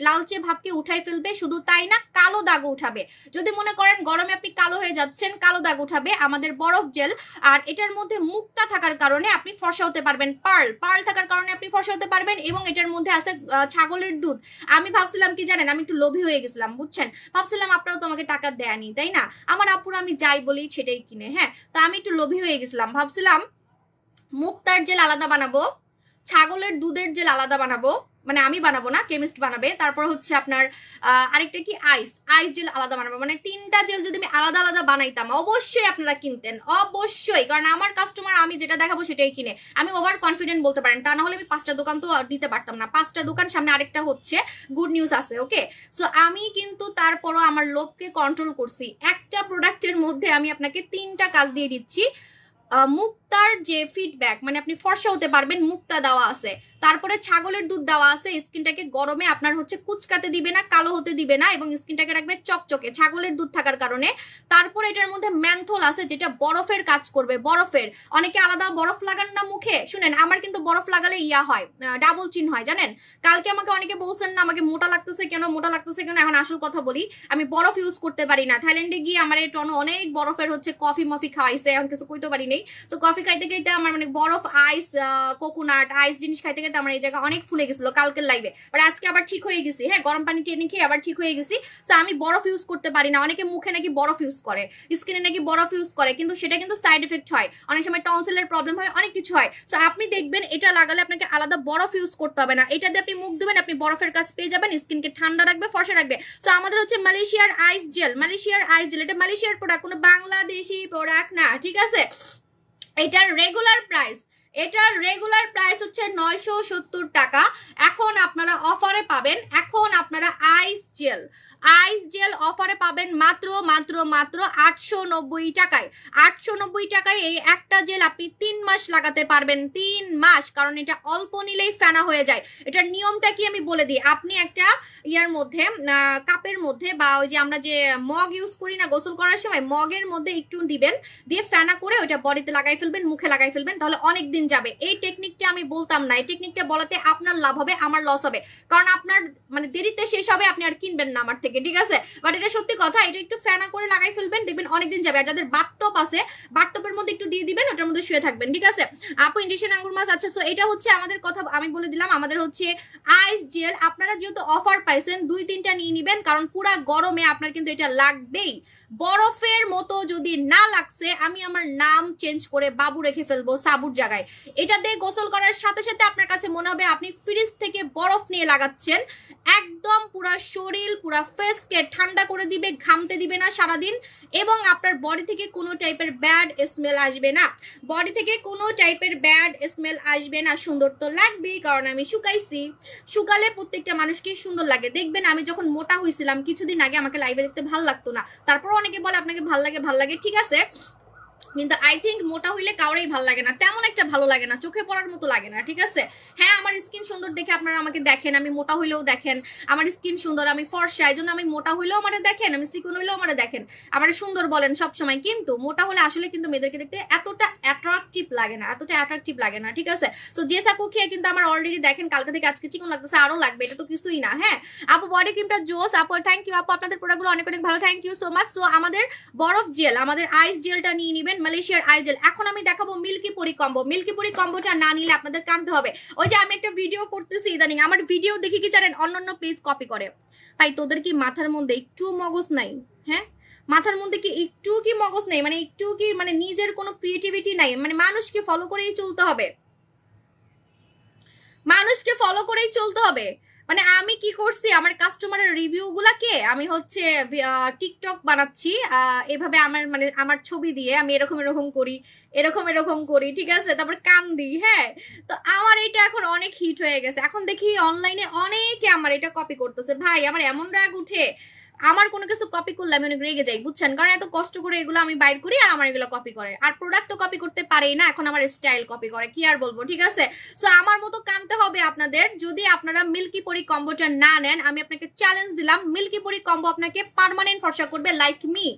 লালচে ভাবকে উঠাই ফেলবে। শুধু তাই না, কালো দাগ উঠাবে। যদি মনে করেন গরমে আপনি কালো হয়ে যাচ্ছেন, কালো দাগ উঠাবে আমাদের বরফ জেল। আর এটার মধ্যে মুক্তা থাকার কারণে আপনি ফর্সা হতে পারবেন, পার্ল থাকার কারণে আপনি ফর্সা হতে পারবেন। এবং এটার মধ্যে আছে ছাগলের দুধ। আমি ভাবছিলাম কি জানেন, আমি একটু লোভী হয়ে গেছিলাম, বুঝছেন? ভাবছিলাম আপনারা তো আমাকে টাকা দেয়নি, তাই না? আমার আপুরা আমি যাই বলি সেটাই কিনে। হ্যাঁ, তো আমি একটু লোভী হয়ে গেছিলাম, ভাবছিলাম মুক্তার জেল আলাদা বানাবো, ছাগলের দুধের জেল আলাদা বানাবো, মানে আমি বানাবো না, কেমিস্ট বানাবে। তারপর হচ্ছে আপনার আরেকটা কি আইস জেল আলাদা বানাবো, মানে 3টা জেল যদি আমি আলাদা আলাদা বানাইতাম অবশ্যই আপনারা কিনতেন, অবশ্যই। কারণ আমার কাস্টমার আমি যেটা দেখাবো সেটাই কিনে। আমি ওভার কনফিডেন্ট বলতে পারেন, তা না হলে আমি 5টা দোকান তো দিতে পারতাম না। 5টা দোকান, সামনে আরেকটা হচ্ছে গুড নিউজ আছে, ওকে? সো আমি কিন্তু তারপরও আমার লোভকে কন্ট্রোল করছি। একটা প্রোডাক্টের মধ্যে আমি আপনাকে 3টা কাজ দিয়ে দিচ্ছি। মুক্তার যে ফিডব্যাক, মানে আপনি ফর্সা হতে পারবেন, মুক্তা দেওয়া আছে। তারপরে ছাগলের দুধ দেওয়া আছে, স্কিনটাকে গরমে আপনার হচ্ছে কুচকাতে দিবে না, কালো হতে দিবে না, এবং স্কিনটাকে রাখবে চকচকে ছাগলের দুধ থাকার কারণে। তারপরে এটার মধ্যে ম্যান্থল আছে, যেটা বরফের কাজ করবে, বরফের। অনেকে আলাদা বরফ লাগান না মুখে, শুনেন আমার কিন্তু বরফ লাগালে ইয়া হয়, ডাবল চিন হয়, জানেন? কালকে আমাকে অনেকে বলছেন না আমাকে মোটা লাগতেছে কেন, মোটা লাগতেছে কেন। এখন আসল কথা বলি, আমি বরফ ইউজ করতে পারি না। থাইল্যান্ডে গিয়ে আমার এই টন অনেক বরফের হচ্ছে কফি মফি খাওয়াইছে, এখন কিছু কইতে পারি নেই। তো কফি খাইতে খাইতে আমার মানে বরফ, আইস, কোকোনাট আইস জিনিস খাইতে খাইতে আমার এই জায়গা অনেক ফুলে গেছিল কালকের লাইভে, বাট আজকে আবার ঠিক হয়ে গেছি। হ্যাঁ, গরম পানি টেনে খেয়ে আবার ঠিক হয়ে গেছি। তো আমি বরফ ইউজ করতে পারি না। অনেকে মুখে নাকি বরফ ইউজ করে, স্কিনে নাকি বরফ ইউজ করে, কিন্তু সেটা কিন্তু সাইড এফেক্ট হয়, অনেক সময় টনসিলের প্রবলেম হয়, অনেক কিছু হয়। তো আপনি দেখবেন এটা লাগালে আপনাকে আলাদা বরফ ইউজ করতে হবে না, এটা দিয়ে আপনি মুখ দেবেন, আপনি বরফের কাজ পেয়ে যাবেন, স্কিনকে ঠান্ডা রাখবে, ফর্সা রাখবে। তো আমাদের হচ্ছে মালয়েশিয়ার আইস জেল, এটা মালয়েশিয়ার প্রোডাক্ট, কোনো বাংলাদেশি প্রোডাক্ট না, ঠিক আছে? এটার রেগুলার প্রাইস হচ্ছে 970 টাকা। এখন আপনারা অফারে পাবেন, এখন আপনারা আইস জেল অফারে পাবেন মাত্র 890 টাকায়। 890 টাকায় এই একটা জেল আপনি 3 মাস লাগাতে পারবেন, 3 মাস। কারণ এটা অল্প নিলেই ফেনা হয়ে যায়। এটার নিয়মটা কি আমি বলে দিই। আপনি একটা ইয়ার মধ্যে, কাপের মধ্যে, বা ওই যে আমরা যে মগ ইউজ করি না গোসল করার সময়, মগের মধ্যে একটু দিবেন, দিয়ে ফেনা করে ওইটা বডিতে লাগাই ফেলবেন, মুখে লাগাই ফেলবেন, তাহলে অনেক দিন যাবে। এই টেকনিকটা আমি বলতাম না, এই টেকনিকটা বলাতে আপনার লাভ হবে, আমার লস হবে। কারণ আপনার মানে দেরিতে শেষ হবে, আপনি আর কিনবেন না আমার থেকে, ঠিক আছে? বাট এটা সত্যি কথা, এটা একটু ফেনা করে লাগাই ফেলবেন, দেখবেন অনেকদিন যাবে। আর যাদের বাথটব আছে, বাথটবের মধ্যে একটু দিয়ে দিবেন, ওটার মধ্যে শুয়ে থাকবেন, ঠিক আছে? আপু ইন্ডিশন আঙ্গুর মাছ, আচ্ছা। সো এটা হচ্ছে আমাদের কথা, আমি বলে দিলাম আমাদের হচ্ছে আইস জেল। আপনারা যেহেতু অফার পাইছেন 2-3টা নিয়ে নিবেন, কারণ পুরা গরমে আপনার কিন্তু এটা লাগবেই। বরফের মতো যদি না লাগছে, আমি আমার নাম চেঞ্জ করে বাবু রেখে ফেলবো সাবুর জায়গায়। এটা দিয়ে গোসল করার সাথে সাথে আপনার কাছে মনে হবে আপনি ফ্রিজ থেকে বরফ নিয়ে লাগাচ্ছেন। একদম পুরা শরীর পুরা ফেসকে ঠান্ডা করে দিবে, ঘামতে দিবে না সারাদিন, এবং আপনার বডি থেকে কোনো টাইপের ব্যাড স্মেল আসবে না। বডি থেকে কোনো টাইপের ব্যাড স্মেল আসবে না। সুন্দর তো লাগবেই, কারণ আমি শুকাইছি। শুকালে প্রত্যেকটা মানুষকে সুন্দর লাগে। দেখবেন আমি যখন মোটা হয়েছিলাম কিছুদিন আগে, আমাকে লাইভে দেখতে ভাল লাগতো না, তারপর অনেকে বলে আপনাকে ভাল লাগে, ভাল লাগে, ঠিক আছে, কিন্তু আই থিঙ্ক মোটা হইলে কাউরেই ভালো লাগে না, তেমন একটা ভালো লাগে না, চোখে পড়ার মতো লাগে না, ঠিক আছে। হ্যাঁ, আমার স্কিন সুন্দর দেখে আপনারা আমাকে দেখেন, আমি মোটা হইলেও দেখেন আমার স্কিন সুন্দর, আমি ফর্সা, এই জন্য আমি মোটা হইলেও আমারে দেখেন, আমি চিকন হইলেও আমারে দেখেন, আমার সুন্দর বলেন সব সময়। কিন্তু মোটা হলে আসলে কিন্তু মেয়েদেরকে দেখতে এতটা অ্যাট্রাকটিভ লাগে না, এতটা অ্যাট্রাকটিভ লাগে না, ঠিক আছে। সো যে সাকু খেয়ে কিন্তু আমার অলরেডি দেখেন কালকে থেকে আজকে চিকন লাগতেছে, আরো লাগবে, এটা তো কিছুই না। হ্যাঁ আপু, বডি ক্রিমটা জোস আপু, থ্যাংক ইউ আপু, আপনাদের প্রোডাক্টগুলো অনেক অনেক ভালো, thank you so much. So আমাদের বরফ জেল, আমাদের আইস জেলটা নিয়ে নেবেন, মালয়েশিয়ার আইস জেল। এখন আমি দেখাবো মিল্কি পরি কম্বো। মিল্কি পরি কম্বোটা না নিলে আপনাদের কাঁদতে হবে। ওই যে আমি একটা ভিডিও করতেছি ইদানিং, আমার ভিডিও দেখে কি জানেন অন্যান্য পেজ কপি করে। ভাই তোদের কি মাথার মধ্যে একটু মগজ নাই? হ্যাঁ, মাথার মধ্যে কি একটু কি মগজ নেই? মানে একটু কি মানে নিজের কোনো ক্রিয়েটিভিটি নাই? মানে মানুষকে ফলো করেই চলতে হবে, মানুষকে ফলো করেই চলতে হবে। মানে আমি কি করছি, আমার কাস্টমারের রিভিউ গুলাকে আমি হচ্ছে টিকটক বানাচ্ছি, এভাবে আমার মানে আমার ছবি দিয়ে আমি এরকম এরকম করি, এরকম এরকম করি, ঠিক আছে, তারপর কান দিই। হ্যাঁ, তো আমার এটা এখন অনেক হিট হয়ে গেছে। এখন দেখি অনলাইনে অনেকে আমার এটা কপি করতেছে। ভাই আমার এমন রাগ উঠে, আমার কোনো কিছু কপি করলে আমি অনেক রেগে যাই, বুঝছেন, কারণ এত কষ্ট করে এগুলো আমি বাইর করি আর আমার এগুলো কপি করে। আর প্রোডাক্ট তো কপি করতে পারেই না, এখন আমার স্টাইল কপি করে, কি আর বলবো, ঠিক আছে। সো আমার মতো কানতে হবে আপনাদের। যদি আপনারা মিল্কি পরি কম্বোটা না নেন, আমি আপনাকে চ্যালেঞ্জ দিলাম, মিল্কি পরি কম্বো আপনাকে পার্মানেন্ট ফর্সা করবে, লাইক মি।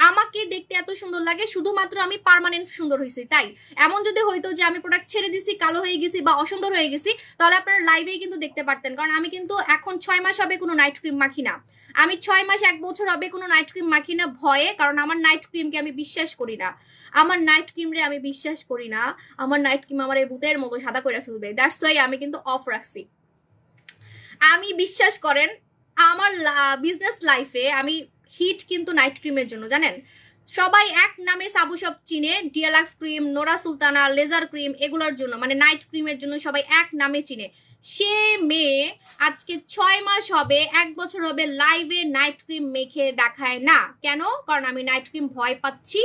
আমাকে দেখতে এত সুন্দর লাগে শুধুমাত্র আমি পার্মানেন্ট সুন্দর হয়েছি তাই। এমন যদি হইতো যে আমি প্রোডাক্ট ছেড়ে দিছি, কালো হয়ে গেছি বা অসুন্দর হয়ে গেছি, তাহলে আপনারা লাইভেই কিন্তু দেখতে পারতেন। কারণ আমি কিন্তু এখন 6 মাস হবে কোনো নাইট ক্রিম মাখি না, আমি 6 মাস 1 বছর হবে কোনো নাইট ক্রিম মাখি না ভয়ে, কারণ আমার নাইট ক্রিমকে আমি বিশ্বাস করি না, আমার নাইট ক্রিম রে আমি বিশ্বাস করি না, আমার নাইট ক্রিম আমার এই ভূতের মতো সাদা করে ফেলবে, দ্যাটস ওয়াই আমি কিন্তু অফ রাখছি। আমি বিশ্বাস করেন আমার বিজনেস লাইফে আমি হিট কিন্তু নাইট ক্রিমের জন্য, জানেন সবাই এক নামে সাবু সব চিনে, deluxe cream, Nora Sultana, laser cream, এগুলোর জন্য মানে নাইট ক্রিমের জন্য সবাই এক নামে চিনে। সে মেয়ে আজকে 6 মাস হবে 1 বছর হবে লাইভে নাইট ক্রিম মেখে দেখায় না, কেন? কারণ আমি নাইট ক্রিম ভয় পাচ্ছি,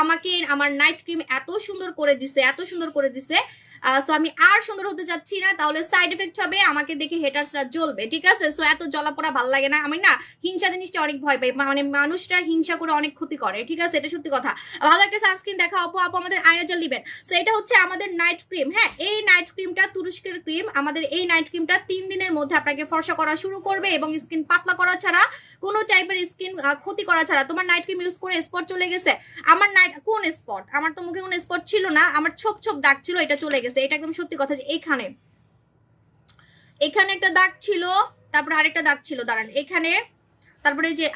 আমাকে আমার নাইট ক্রিম এত সুন্দর করে দিছে, এত সুন্দর করে দিছে। সো আমি আর সুন্দর হতে যাচ্ছি না, তাহলে সাইড এফেক্ট হবে, আমাকে দেখে হেটার্সরা জ্বলবে, ঠিক আছে। সো এত জ্বলাপোড়া ভালো লাগে না, আমি না হিংসা জিনিসটা অনেক ভয় পাই, মানে মানুষরা হিংসা করে অনেক ক্ষতি করে, ঠিক আছে, এটা সত্যি কথা। ভালো একটা সানস্ক্রিন দেখা আপু, আপু আমাদের আয়না জেল দিবেন। সো এটা হচ্ছে আমাদের নাইট ক্রিম। হ্যাঁ, এই নাইট ক্রিমটা তুরস্কের ক্রিম, আমাদের এই নাইট ক্রিমটা 3 দিনের মধ্যে আপনাকে ফর্সা করা শুরু করবে এবং স্কিন পাতলা করা ছাড়া, কোনো টাইপের স্কিন ক্ষতি করা ছাড়া। তোমার নাইট ক্রিম ইউজ করে স্পট চলে গেছে? আমার নাইট কোন স্পট? আমার তো মুখে কোনো স্পট ছিল না, আমার ছোপ ছোপ দাগ ছিল, এটা চলে গেছে, এটা একদম সত্যি কথা। যে এখানে এখানে একটা দাগ ছিল, তারপরে আরেকটা দাগ ছিল, দাঁড়ান, এখানে, তারপরে যে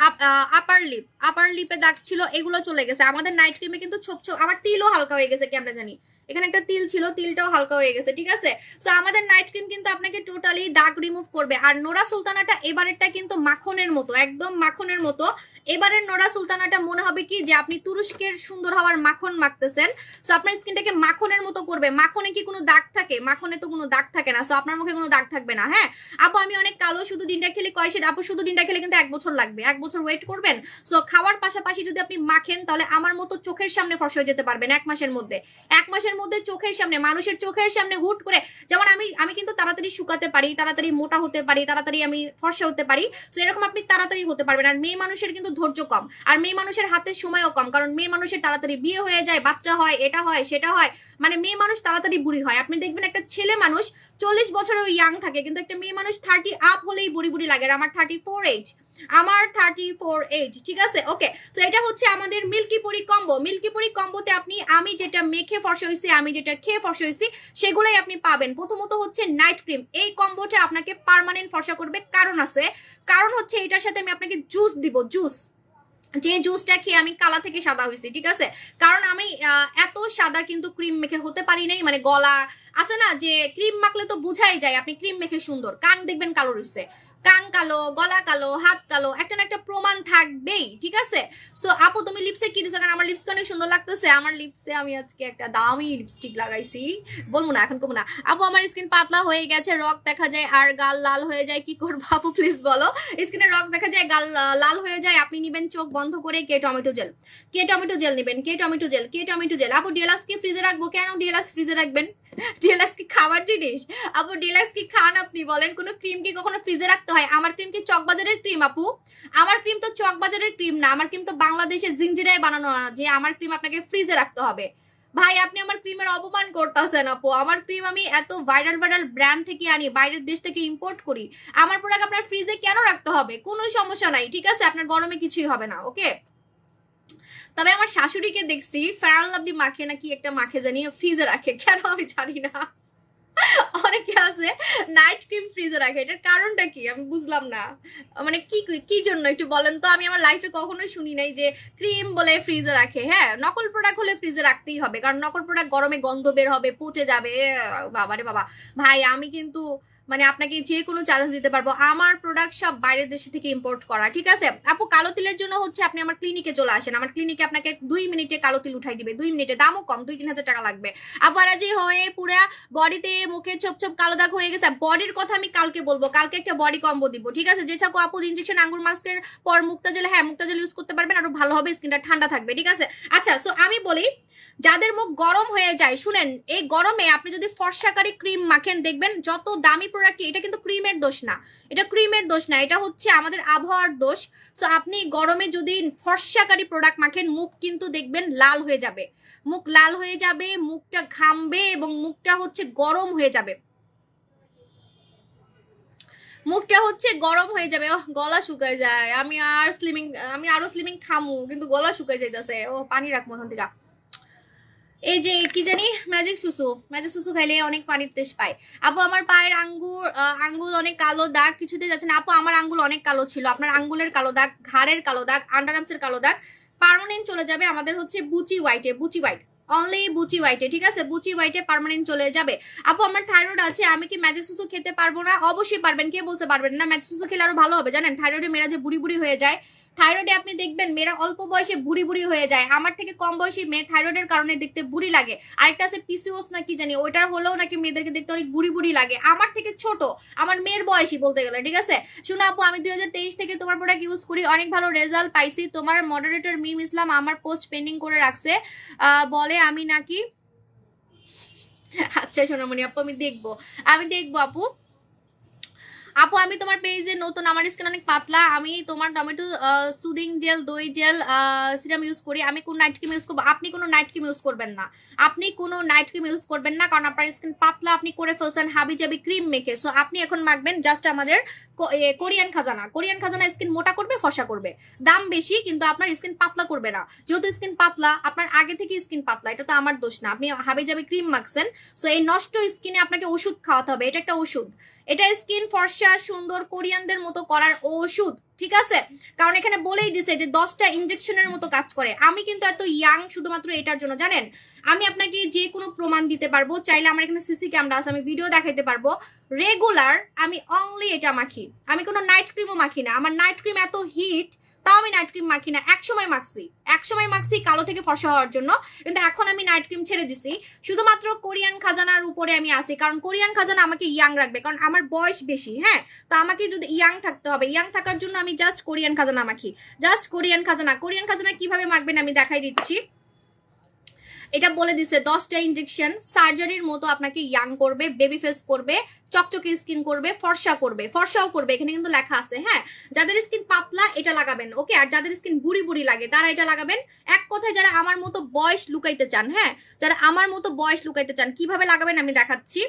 আপার লিপে দাগ ছিল, এগুলো চলে গেছে। আমাদের নাইট ক্রিমে কিন্তু ছোপ ছোপ, আমার তিলও হালকা হয়ে গেছে, কি আমরা জানি, এখানে একটা তিল ছিল, তিলটাও হালকা হয়ে গেছে, ঠিক আছে। সো আমাদের নাইট ক্রিম কিন্তু আপনাকে টোটালি দাগ রিমুভ করবে। আর নোরা সুলতানাটা এবারেরটা কিন্তু মাখনের মতো, একদম মাখনের মতো। এবারের নোরা সুলতানাটা মনে হবে কি যে আপনি তুরস্কের সুন্দর হওয়ার মাখন মাখতেছেন। সো আপনার স্কিনটাকে মাখনের মতো করবে। মাখনে কি কোনো দাগ থাকে? মাখনে তো কোনো দাগ থাকে না। সো আপনার মুখে কোনো দাগ থাকবে না। হ্যাঁ আপু, আমি অনেক কালো, শুধু ডিনটা খেলে কয় সেটা? আপু শুধু ডিনটা খেলে কিন্তু 1 বছর লাগবে, 1 বছর ওয়েট করবেন। সো খাওয়ার পাশাপাশি যদি আপনি মাখেন, তাহলে আমার মতো চোখের সামনে ফর্সা হয়ে যেতে পারবেন 1 মাসের মধ্যে। 1 মাসের মধ্যে চোখের সামনে, মানুষের চোখের সামনে হুট করে, যেমন আমি কিন্তু তাড়াতাড়ি শুকাতে পারি, তাড়াতাড়ি মোটা হতে পারি, তাড়াতাড়ি আমি ফর্সা হতে পারি। সো এরকম আপনি তাড়াতাড়ি হতে পারবেন। আর মেয়ে মানুষের কিন্তু ধৈর্য কম, আর মেয়ে মানুষের হাতে সময়ও কম, কারণ মেয়ে মানুষের তাড়াতাড়ি বিয়ে হয়ে যায়, বাচ্চা হয়, এটা হয় সেটা হয়, মানে মেয়ে মানুষ তাড়াতাড়ি বুড়ি হয়। আপনি দেখবেন একটা ছেলে মানুষ 40 বছরেও ইয়াং থাকে, কিন্তু একটা মেয়ে মানুষ 30 আপ হলেই বুড়ি বুড়ি লাগে। আমার 34 এজ, আমার 34 এজ, ঠিক আছে। ওকে, সো এটা হচ্ছে আমাদের মিল্কি পরি কম্বো। মিল্কি পরি কম্বোতে আপনি আমি যেটা মেখে ফর্সা হয়েছি, আমি যেটা খেয়ে ফর্সা হয়েছি, সেগুলোই আপনি পাবেন। প্রথমত হচ্ছে নাইট ক্রিম, এই কম্বোটা আপনাকে পার্মানেন্ট ফর্সা করবে, কারণ আছে, কারণ হচ্ছে এটার সাথে আমি আপনাকে জুস দিব, জুস, যে জুসটা খেয়ে আমি কালা থেকে সাদা হয়েছি, ঠিক আছে। কারণ আমি এত সাদা কিন্তু ক্রিম মেখে হতে পারি নাই, মানে গলা আছে না যে ক্রিম মাখলে তো বুঝাই যায় আপনি ক্রিম মেখে সুন্দর, কান দেখবেন কালো রয়েছে, কান কালো, গলা কালো, হাত কালো, একটা না একটা প্রমাণ থাকবেই, ঠিক আছে? সো আপু তুমি লিপসে কি দিছো? কারণ আমার লিপস অনেক সুন্দর লাগতেছে, আমার লিপসে আমি আজকে একটা দামি লিপস্টিক লাগাইছি, বলবো না এখন, কমো না। আপু আমার স্কিন পাতলা হয়ে গেছে, রক দেখা যায় আর গাল লাল হয়ে যায়, কি করবো আপু প্লিজ বলো। স্কিনে রক দেখা যায়, গাল লাল হয়ে যায়, আপনি নিবেন চোখ বন্ধ করে কে টমেটো জেল, কে টমেটো জেল নিবেন, কে টমেটো জেল, কে টমেটো জেল। আপু ডিএলএক্স কি ফ্রিজে রাখবো? কেন ডিএলএক্স ফ্রিজে রাখবেন? ডিএলএক্স কি খাবার জিনিস? আপু ডিএলএক্স কি খান আপনি? বলেন কোনো ক্রিম কি কখনো ফ্রিজে রাখতে হয়? আমার ক্রিম কি চকবাজারের ক্রিম আপু? আমার ক্রিম তো চকবাজারের ক্রিম না, আমার ক্রিম তো বাংলাদেশের জিঞ্জিরায় বানানো না যে আমার ক্রিম আপনাকে ফ্রিজে রাখতে হবে। ভাই আপনি আমার ক্রিমের অপমান করতেছেন আপু। আমার ক্রিম আমি এত ভাইরাল ভাইরাল ব্র্যান্ড থেকে আনি, বাইরের দেশ থেকে ইম্পোর্ট করি, আমার প্রোডাক্ট আপনার ফ্রিজে কেন রাখতে হবে? কোনো সমস্যা নাই, ঠিক আছে? আপনার গরমে কিছুই হবে না, ওকে? তবে আমার শাশুড়িকে দেখছি ফেয়ার লাভলি মাখে নাকি একটা মাখে জানি ফ্রিজে রাখে, কেন আমি জানি না। অনেকে আছে নাইট ক্রিম ফ্রিজে রাখে, এটার কারণটা কি আমি বুঝলাম না, মানে কি কি জন্য একটু বলেন তো। আমি আমার লাইফে কখনোই শুনি নাই যে ক্রিম বলে ফ্রিজে রাখে। হ্যাঁ নকল প্রোডাক্ট হলে ফ্রিজে রাখতেই হবে, কারণ নকল প্রোডাক্ট গরমে গন্ধ বের হবে, পচে যাবে। বাবারে বাবা, ভাই আমি কিন্তু মানে আপনাকে যে কোনো চ্যালেঞ্জ দিতে পারবো, আমার প্রোডাক্ট সব বাইরের দেশ থেকে ইম্পোর্ট করা, ঠিক আছে? আপু কালো তিলের জন্য হচ্ছে আপনি আমার ক্লিনিকে চলে আসেন, আমার ক্লিনিকে আপনাকে 2 মিনিটে কালো তিল উঠাই দিবে, 2 মিনিটে, দামও কম, 2-3 হাজার টাকা লাগবে। আবার যে হয়ে পুরা বডিতে মুখে ছোপ ছোপ কালো দাগ হয়ে গেছে, বডির কথা আমি কালকে বলবো, কালকে একটা বডি কম্বো দিব, ঠিক আছে? যে ছাকো আপু ইনজেকশন আঙ্গুর মাস্কের পর মুক্তা জেল, হ্যাঁ মুক্তা জেল ইউজ করতে পারবেন, আরো ভালো হবে, স্কিনটা ঠান্ডা থাকবে, ঠিক আছে? আচ্ছা সো আমি বলি যাদের মুখ গরম হয়ে যায়, শুনেন এই গরমে আপনি যদি ফর্সাকারী ক্রিম মাখেন দেখবেন যত দামি প্রোডাক্ট, এটা কিন্তু ক্রিমের দোষ না, এটা ক্রিমের দোষ না, এটা হচ্ছে আমাদের আবহাওয়ার দোষ। সো আপনি গরমে যদি ফর্সাকারী প্রোডাক্ট মাখেন মুখ কিন্তু দেখবেন লাল হয়ে যাবে, মুখ লাল হয়ে যাবে, মুখটা ঘামবে এবং মুখটা হচ্ছে গরম হয়ে যাবে, মুখটা হচ্ছে গরম হয়ে যাবে। ও গলা শুকায় যায়, আমি আরো স্লিমিং খামু কিন্তু গলা শুকায় যাইতেছে। ও পানি রাখবো ওখান থেকে। এই যে কি জানি ম্যাজিক সুসু, ম্যাজিক সুসু খাইলে অনেক পানির তেজ পায়। আপু আমার পায়ের আঙ্গুল অনেক কালো দাগ, কিছুতে যাচ্ছে না। আপু আমার আঙ্গুল অনেক কালো ছিল, আপনার আঙ্গুলের কালো দাগ, ঘাড়ের কালো দাগ, আন্ডারআর্মসের কালো দাগ পার্মানেন্ট চলে যাবে। আমাদের হচ্ছে বুচি হোয়াইটে, বুচি হোয়াইট, অনলি বুচি হোয়াইটে, ঠিক আছে? বুচি হোয়াইটে পার্মানেন্ট চলে যাবে। আপু আমার থাইরয়েড আছে, আমি কি ম্যাজিক সুসু খেতে পারবো না? অবশ্যই পারবেন, কে বলতে পারবেন না? ম্যাজিক সুসু খেলে আরো ভালো হবে, জানেন থাইরয়েডে মেয়েরা যে বুড়ি বুড়ি হয়ে যায়, থাইরয়েডে আপনি দেখবেন মেয়েরা অল্প বয়সে বুড়ি বুড়ি হয়ে যায়। আমার থেকে কম বয়সী মেয়ে থাইরয়েডের কারণে দেখতে বুড়ি লাগে। আরেকটা আছে পিসিওস না কি জানি, ওইটার হলেও নাকি মেয়েদেরকে দেখতে অনেক বুড়ি বুড়ি লাগে। আমার থেকে ছোট, আমার মেয়ের বয়সী বলতে গেলে, ঠিক আছে? শুনো আপু আমি 2023 থেকে তোমার প্রোডাক্ট ইউজ করি, অনেক ভালো রেজাল্ট পাইছি। তোমার মডারেটর মিম ইসলাম আমার পোস্ট পেন্ডিং করে রাখছে, বলে আমি নাকি আচ্ছা সোনামণি আপু আমি দেখবো, আমি দেখবো আপু। আপু আমি তোমার পেজে নতুন, আমার স্কিন অনেক পাতলা, আমি তোমার টমেটো সুদিং জেল, দই জেল, সিরাম ইউজ করি, আমি কোন নাইট ক্রিম ইউজ করবো? আপনি কোনো নাইট ক্রিম ইউজ করবেন না, আপনি কোনো নাইট ক্রিম ইউজ করবেন না, কারণ আপনার স্কিন পাতলা, আপনি করে ফেলছেন হাবি জাবি ক্রিম মেখে। সো আপনি এখন মাখবেন জাস্ট আমাদের কোরিয়ান খাজানা, কোরিয়ান খাজানা স্কিন মোটা করবে, ফসা করবে, দাম বেশি কিন্তু আপনার স্কিন পাতলা করবে না। যেহেতু স্কিন পাতলা, আপনার আগে থেকে স্কিন পাতলা, এটা তো আমার দোষ না, আপনি হাবি জাবি ক্রিম মাখছেন। সো এই নষ্ট স্কিনে আপনাকে ওষুধ খাওয়াতে হবে, এটা একটা ওষুধ, এটা স্কিন ফর্সা সুন্দর কোরিয়ানদের মতো করার ওষুধ, ঠিক আছে? কারণ এখানে বলেই দিছে যে 10টা ইনজেকশনের মতো কাজ করে। আমি কিন্তু এত ইয়াং শুধুমাত্র এটার জন্য, জানেন? আমি আপনাকে যে কোনো প্রমাণ দিতে পারবো, চাইলে আমার এখানে সিসি ক্যামেরা আছে, আমি ভিডিও দেখাইতে পারবো। রেগুলার আমি অনলি এটা মাখি, আমি কোনো নাইট ক্রিমও মাখি না। আমার নাইট ক্রিম এত হিট, তাও আমি নাইট ক্রিম মাখি না। একসময় মাখছি কালো থেকে ফর্সা হওয়ার জন্য, কিন্তু এখন আমি নাইট ক্রিম ছেড়ে দিছি, শুধুমাত্র কোরিয়ান খাজানার উপরে আমি আসি, কারণ কোরিয়ান খাজানা আমাকে ইয়াং রাখবে, কারণ আমার বয়স বেশি। হ্যাঁ তো আমাকে যদি ইয়াং থাকতে হবে, ইয়াং থাকার জন্য আমি জাস্ট কোরিয়ান খাজানা মাখি, জাস্ট কোরিয়ান খাজানা। কোরিয়ান খাজানা কিভাবে মাখবেন আমি দেখাই দিচ্ছি। এটা বলে দিছে 10টা ইনজেকশন সার্জারির মতো আপনাকে ইয়াং করবে, বেবি ফেস করবে, চকচকে স্কিন করবে, ফর্সা করবে, ফর্সাও করবে, এখানে কিন্তু লেখা আছে। হ্যাঁ যাদের স্কিন পাতলা এটা লাগাবেন, ওকে? আর যাদের স্কিন বুড়ি বুড়ি লাগে তারা এটা লাগাবেন। এক কথায় যারা আমার মতো বয়স লুকাইতে চান, হ্যাঁ যারা আমার মতো বয়স লুকাইতে চান, কিভাবে লাগাবেন আমি দেখাচ্ছি।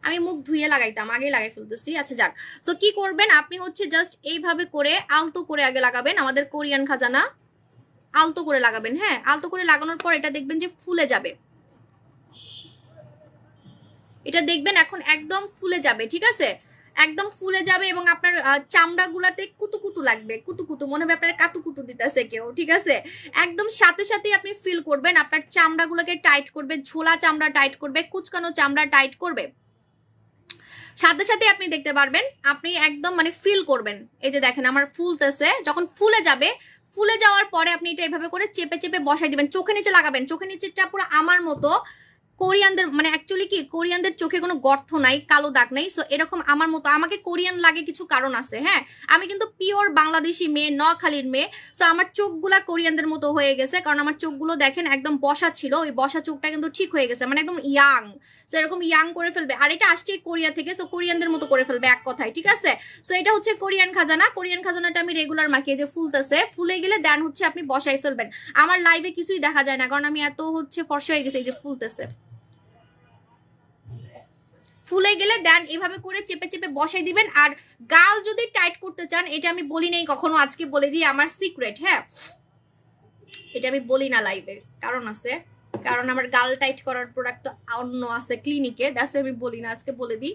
আমি মুখ ধুয়ে লাগাইতাম, আগে লাগাই ফেলতেছি। আচ্ছা যাক, সো কি করবেন আপনি হচ্ছে জাস্ট এইভাবে করে আলতো করে আগে লাগাবেন আমাদের কোরিয়ান খাজানা, আলতো করে লাগাবেন। হ্যাঁ আলতো করে লাগানোর পর এটা দেখবেন যে ফুলে যাবে, এটা দেখবেন এখন একদম ফুলে যাবে, ঠিক আছে? একদম ফুলে যাবে এবং আপনার চামড়া গুলাতে কুতুকুতু লাগবে, কুতুকুতু মনে হবে আপনার কাতুকুতু দিতেছে কেউ, ঠিক আছে? একদম সাথে সাথে আপনি ফিল করবেন আপনার চামড়া গুলোকে টাইট করবে, ঝোলা চামড়া টাইট করবে, কুচকানো চামড়া টাইট করবে। সাথে সাথে আপনি দেখতে পারবেন, আপনি একদম মানে ফিল করবেন, এই যে দেখেন আমার ফুলতেছে, যখন ফুলে যাবে, ফুলে যাওয়ার পরে আপনি এটা এইভাবে করে চেপে চেপে বসাই দিবেন, চোখে নিচে লাগাবেন, চোখে নিচেটা পুরো আমার মতো কোরিয়ানদের, মানে অ্যাকচুয়ালি কি কোরিয়ানদের চোখে কোনো গর্ত নাই, কালো দাগ নাই, সো এরকম আমার মতো আমাকে কোরিয়ান লাগে কিছু কারণ আছে। হ্যাঁ, আমি কিন্তু পিওর বাংলাদেশি মেয়ে, নোয়াখালীর মেয়ে, সো আমার চোখগুলা কোরিয়ানদের মতো হয়ে গেছে, কারণ আমার চোখগুলো দেখেন একদম বসা ছিল, ওই বসা চোখটা কিন্তু ঠিক হয়ে গেছে, মানে একদম ইয়াং, সো এরকম ইয়াং করে ফেলবে। আর এটা আসছে কোরিয়া থেকে, সো কোরিয়ানদের মতো করে ফেলবে এক কথায়, ঠিক আছে? সো এটা হচ্ছে কোরিয়ান খাজানা। কোরিয়ান খাজানাটা আমি রেগুলার মাখিয়ে, যে ফুলতেছে, ফুলে গেলে দেন হচ্ছে আপনি বসাই ফেলবেন। আমার লাইভে কিছুই দেখা যায় না, কারণ আমি এত হচ্ছে ফর্সা হয়ে গেছে, এই যে ফুলতেছে, ফুলে গেলে দেন এভাবে করে চেপে চেপে বসাই দিবেন। আর গাল যদি টাইট করতে চান, এটা আমি বলি নাই কখনো, আজকে বলে দিই আমার সিক্রেট। হ্যাঁ, এটা আমি বলি না লাইভে, কারণ আছে, কারণ আমার গাল টাইট করার প্রোডাক্ট তো অন্য আছে ক্লিনিকে, দ্যাটস আমি বলি না, আজকে বলে দিই।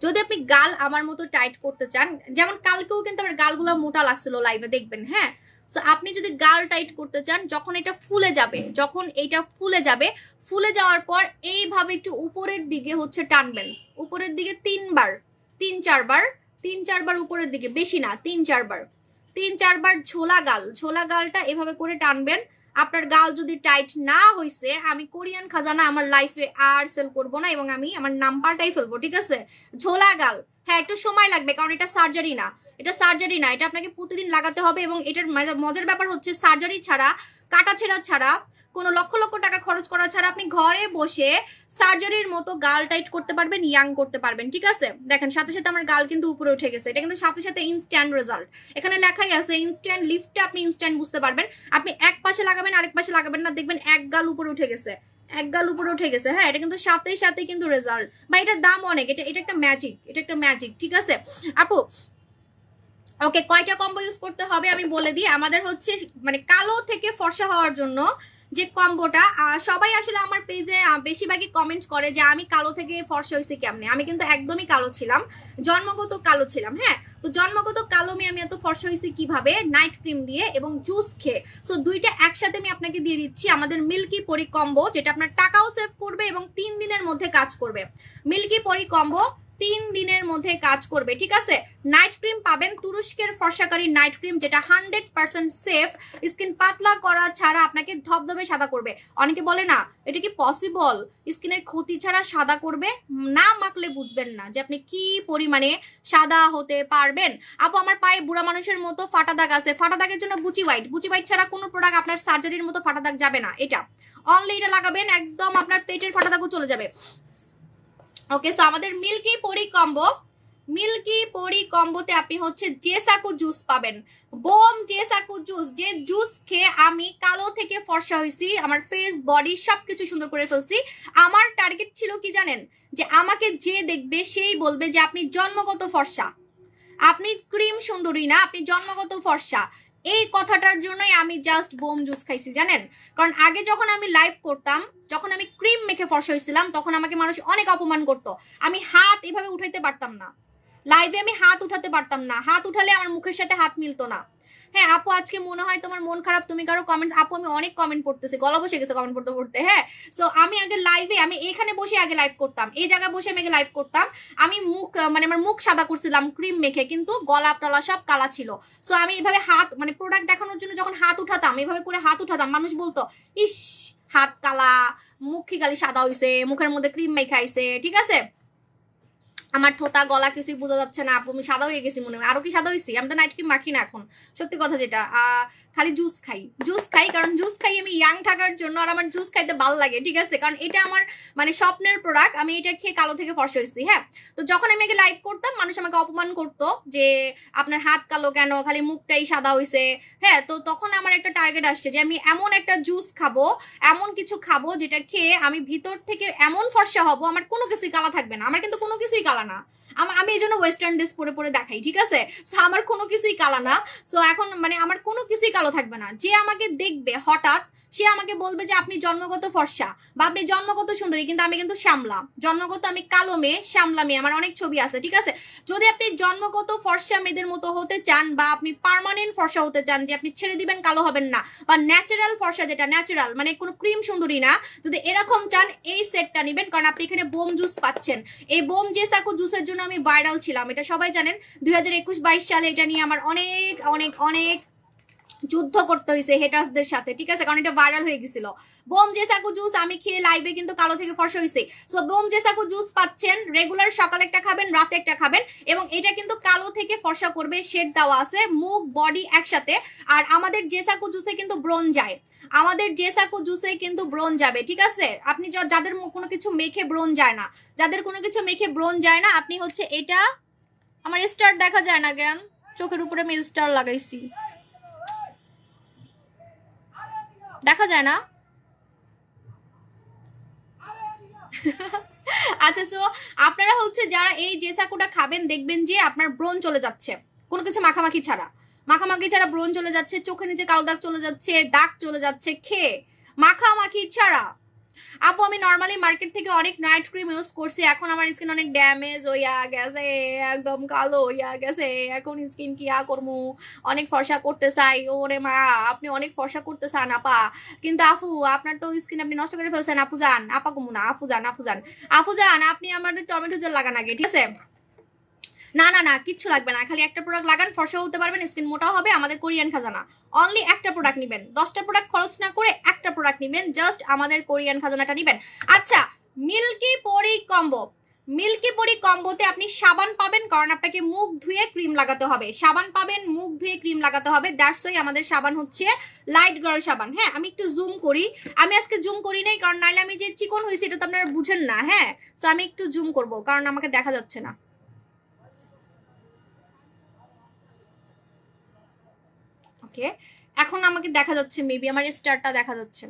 যদি আপনি গাল আমার মতো টাইট করতে চান, যেমন কালকেও কিন্তু আমার গালগুলো মোটা লাগছিল লাইভে, দেখবেন। হ্যাঁ, সো আপনি যদি গাল টাইট করতে চান, যখন এটা ফুলে যাবে, যখন এটা ফুলে যাবে, ফুলে যাওয়ার পর এইভাবে একটু উপরের দিকে হচ্ছে টানবেন, উপরের দিকে 3 বার, 3-4 বার, 3-4 বার উপরের দিকে, বেশি না, 3-4 বার, 3-4 বার ঝোলা গাল, ঝোলা গালটা এভাবে করে টানবেন। আপনার গাল যদি টাইট না হইছে, আমি কোরিয়ান খাজানা আমার লাইফে আর সেল করবো না, এবং আমি আমার নাম পাল্টাই ফেলবো, ঠিক আছে? ঝোলা গাল, হ্যাঁ একটু সময় লাগবে, কারণ এটা সার্জারি না, এটা সার্জারি না, এটা আপনাকে প্রতিদিন লাগাতে হবে। এবং এটার মজার ব্যাপার হচ্ছে, সার্জারি ছাড়া, কাটা ছেঁড়া ছাড়া, কোনো লক্ষ লক্ষ টাকা খরচ করা ছাড়া আপনি ঘরে বসে সার্জারির মতো গাল টাইট করতে পারবেন, ইয়াং করতে পারবেন, ঠিক আছে? দেখেন সাথে সাথে আমার গাল কিন্তু উপরে উঠে গেছে, এটা কিন্তু সাথে সাথে ইনস্ট্যান্ট রেজাল্ট, এখানে লেখাই আছে ইনস্ট্যান্ট লিফটে, আপনি ইনস্ট্যান্ট বুঝতে পারবেন। আপনি এক পাশে লাগাবেন, আরেক পাশে লাগাবেন না, দেখবেন এক গাল উপরে উঠে গেছে, এক গাল উপরে উঠে গেছে। হ্যাঁ, এটা কিন্তু সাথে সাথে কিন্তু রেজাল্ট, বা এটার দাম অনেক, এটা এটা একটা ম্যাজিক, এটা একটা ম্যাজিক, ঠিক আছে আপু? ওকে, কয়টা কম্বো ইউজ করতে হবে আমি বলে দিই। আমাদের হচ্ছে মানে কালো থেকে ফর্সা হওয়ার জন্য যে কম্বোটা, সবাই আসলে আমার পেজে বেশিরভাগই কমেন্ট করে যে আমি কালো থেকে ফর্সা হয়েছি কেমনে। আমি কিন্তু একদমই কালো ছিলাম, জন্মগত কালো ছিলাম। হ্যাঁ, তো জন্মগত কালো মেয়ে আমি এত ফর্সা হয়েছি কিভাবে? নাইট ক্রিম দিয়ে এবং জুস খেয়ে। সো দুইটা একসাথে আমি আপনাকে দিয়ে দিচ্ছি, আমাদের মিল্কি পরি কম্বো, যেটা আপনার টাকাও সেভ করবে এবং 3 দিনের মধ্যে কাজ করবে। মিল্কি পরি কম্বো 3 দিনের মধ্যে কাজ করবে, ঠিক আছে? নাইট ক্রিম পাবেন তুরস্কের ফর্সাকারী নাইট ক্রিম, যেটা 100% সেফ, স্কিন পাতলা করা ছাড়া আপনাকে ধবধবে সাদা করবে। অনেকে বলে না এটা কি পসিবল, স্কিনের ক্ষতি ছাড়া সাদা করবে? না মাখলে বুঝবেন না যে আপনি কি পরিমাণে সাদা হতে পারবেন। আপু আমার পায়ে বুড়া মানুষের মতো ফাটা দাগ আছে, ফাটা দাগের জন্য বুচি হোয়াইট, বুচি হোয়াইট ছাড়া কোনো প্রোডাক্ট আপনার সার্জারির মতো ফাটা দাগ যাবে না। এটা অনলি এটা লাগাবেন, একদম আপনার পেটের ফাটা দাগও চলে যাবে। ওকে, সো আমাদের মিল্কি পরি কম্বো, মিল্কি পরি কম্বোতে আপনি হচ্ছে জেসাকু জুস পাবেন, বোম জেসাকু জুস, যে জুস খেয়ে আমি কালো থেকে ফর্সা হয়েছি, আমার ফেস বডি সবকিছু সুন্দর করে ফেলছি। আমার টার্গেট ছিল কি জানেন? যে আমাকে যে দেখবে সেই বলবে যে আপনি জন্মগত ফর্সা, আপনি ক্রিম সুন্দরী না, আপনি জন্মগত ফর্সা। এই কথাটার জন্যই আমি জাস্ট বোম জুস খাইছি, জানেন? কারণ আগে যখন আমি লাইভ করতাম, যখন আমি ক্রিম মেখে ফর্সা হয়েছিলাম, তখন আমাকে মানুষ অনেক অপমান করতো। আমি হাত এভাবে উঠাইতে পারতাম না, লাইভে আমি হাত উঠাতে পারতাম না, হাত উঠালে আমার মুখের সাথে হাত মিলতো না। হ্যাঁ আপু, আজকে মনে হয় তোমার মন খারাপ, তুমি কারো কমেন্ট, আপু আমি অনেক কমেন্ট পড়তেছি, গলা বসে গেছে কমেন্ট পড়তে পড়তে। হ্যাঁ, সো আমি আগে লাইভে, আমি এখানে বসে আগে লাইভ করতাম, এই জায়গায় বসে আমি আগে লাইভ করতাম, আমি মুখ মানে আমার মুখ সাদা করছিলাম ক্রিম মেখে, কিন্তু গলা টলা সব কালা ছিল। সো আমি এভাবে হাত মানে প্রোডাক্ট দেখানোর জন্য যখন হাত উঠাতাম, এভাবে করে হাত উঠাতাম, মানুষ বলতো ইস হাত কালা, মুখি গালি সাদা হইছে, মুখের মধ্যে ক্রিম মেখাইছে, ঠিক আছে? আমার থোতা গলা কিছুই বোঝা যাচ্ছে না আপু, আমি সাদা হয়ে গেছি মনে হয়। আরো কি সাদা হয়েছি? আমি তো নাইট ক্রিম মাখি না এখন, সত্যি কথা যেটা, খালি জুস খাই, জুস খাই, কারণ জুস খাই আমি ইয়াং থাকার জন্য, আর আমার জুস খাইতে ভালো লাগে, ঠিক আছে? কারণ এটা আমার মানে স্বপ্নের প্রোডাক্ট, আমি এটা খেয়ে কালো থেকে ফর্সা হয়েছি। হ্যাঁ, তো যখন আমি আগে লাইভ করতাম, মানুষ আমাকে অপমান করতো যে আপনার হাত কালো কেন, খালি মুখটাই সাদা হয়েছে। হ্যাঁ, তো তখন আমার একটা টার্গেট আসছে যে আমি এমন একটা জুস খাবো, এমন কিছু খাবো যেটা খেয়ে আমি ভিতর থেকে এমন ফর্সা হব, আমার কোনো কিছুই কালা থাকবে না। আমার কিন্তু কোনো কিছুই কালা না, আমি এই জন্য ওয়েস্টার্ন ড্রেস পরে পরে দেখাই, ঠিক আছে? সো আমার কোনো কিছুই কালো না। সো এখন মানে আমার কোনো কিছুই কালো থাকবে না। যে আমাকে দেখবে হঠাৎ সে আমাকে বলবে যে আপনি জন্মগত ফর্সা বা আপনি জন্মগত সুন্দরী, কিন্তু আমি কিন্তু শ্যামলা, জন্মগত আমি কালো মেয়ে, শ্যামলা মেয়ে, আমার অনেক ছবি আছে, ঠিক আছে? যদি আপনি জন্মগত ফর্সা মেয়েদের মতো হতে চান বা আপনি পার্মানেন্ট ফর্সা হতে চান, যে আপনি ছেড়ে দিবেন কালো হবেন না, বা ন্যাচারাল ফর্সা, যেটা ন্যাচারাল মানে কোনো ক্রিম সুন্দরী না, যদি এরকম চান এই সেটটা নেবেন। কারণ আপনি এখানে বোম জুস পাচ্ছেন। এই বোম জেসাকু জুসের জন্য আমি ভাইরাল ছিলাম, এটা সবাই জানেন। 2021-22 সালে এটা নিয়ে আমার অনেক অনেক অনেক যুদ্ধ করতে হয়েছে হেটার্সদের সাথে, ঠিক আছে? কারণ এটা ভাইরাল হয়ে গেছিল। বোম জেসাকু জুস আমি খেয়ে লাইভে কিন্তু কালো থেকে ফর্সা হয়েছে। সো বোম জেসাকু জুস পাচ্ছেন, রেগুলার সকালে একটা খাবেন, রাতে একটা খাবেন, এবং এটা কিন্তু কালো থেকে ফর্সা করবে। শেড দেওয়া আছে, মুখ বডি একসাথে। আর আমাদের জেসাকু জুসে কিন্তু ব্রোন যায়, আমাদের জেসাকু জুসে কিন্তু ব্রোন যাবে, ঠিক আছে? আপনি যাদের কোনো কিছু মেখে ব্রোন যায় না, যাদের কোনো কিছু মেখে ব্রোন যায় না, আপনি হচ্ছে এটা, আমার স্টার দেখা যায় না কেন, চোখের উপরে আমি স্টার লাগাইছি, দেখা যায় না। আচ্ছা, সো আপনারা হচ্ছে যারা এই জেসাকুটা খাবেন, দেখবেন যে আপনার ব্রণ চলে যাচ্ছে, কোনো কিছু মাখামাখি ছাড়া, মাখামাখি ছাড়া ব্রণ চলে যাচ্ছে, চোখের নিচে কালো দাগ চলে যাচ্ছে, দাগ চলে যাচ্ছে খেয়ে, মাখামাখি ছাড়া। আপু আমি নর্মালি মার্কেট থেকে অনেক নাইট ক্রিম ইউজ করছি, এখন আমার স্কিন অনেক ড্যামেজ হইয়া গেছে, একদম কালো হইয়া গেছে, এখন স্কিন কি করবো, অনেক ফর্সা করতে চাই। ওরে মা, আপনি অনেক ফর্সা করতে চান আপা, কিন্তু আফু আপনার তো স্কিন আপনি নষ্ট করে ফেলছেন। আপু যান, আপা কমু না, আপু যান, আপু যান, আপু যান, আপনি আমাদের টমেটো জেল লাগান আগে, ঠিক আছে? না না না, কিচ্ছু লাগবে না, খালি একটা প্রোডাক্ট লাগান, ফর্সা হতে পারবেন, স্কিন মোটাও হবে। আমাদের কোরিয়ান খাজানা, অনলি একটা প্রোডাক্ট নেবেন, 10টা প্রোডাক্ট খরচ না করে একটা প্রোডাক্ট নেবেন, জাস্ট আমাদের কোরিয়ান খাজানাটা নেবেন। আচ্ছা, মিল্কি পরি কম্বো, মিল্কি পরি কম্বোতে আপনি সাবান পাবেন, কারণ আপনাকে মুখ ধুয়ে ক্রিম লাগাতে হবে, সাবান পাবেন, মুখ ধুয়ে ক্রিম লাগাতে হবে। দ্যাটস ওয়াই আমাদের সাবান হচ্ছে লাইট গার্ল সাবান। হ্যাঁ, আমি একটু জুম করি, আমি আজকে জুম করি নাই, কারণ নাইলে আমি যে চিকন হয়েছি এটা তো আপনারা বুঝেন না। হ্যাঁ, তো আমি একটু জুম করব, কারণ আমাকে দেখা যাচ্ছে না। ওকে, এখন আমাকে দেখা যাচ্ছে, মেবি আমার স্টারটা দেখা যাচ্ছে।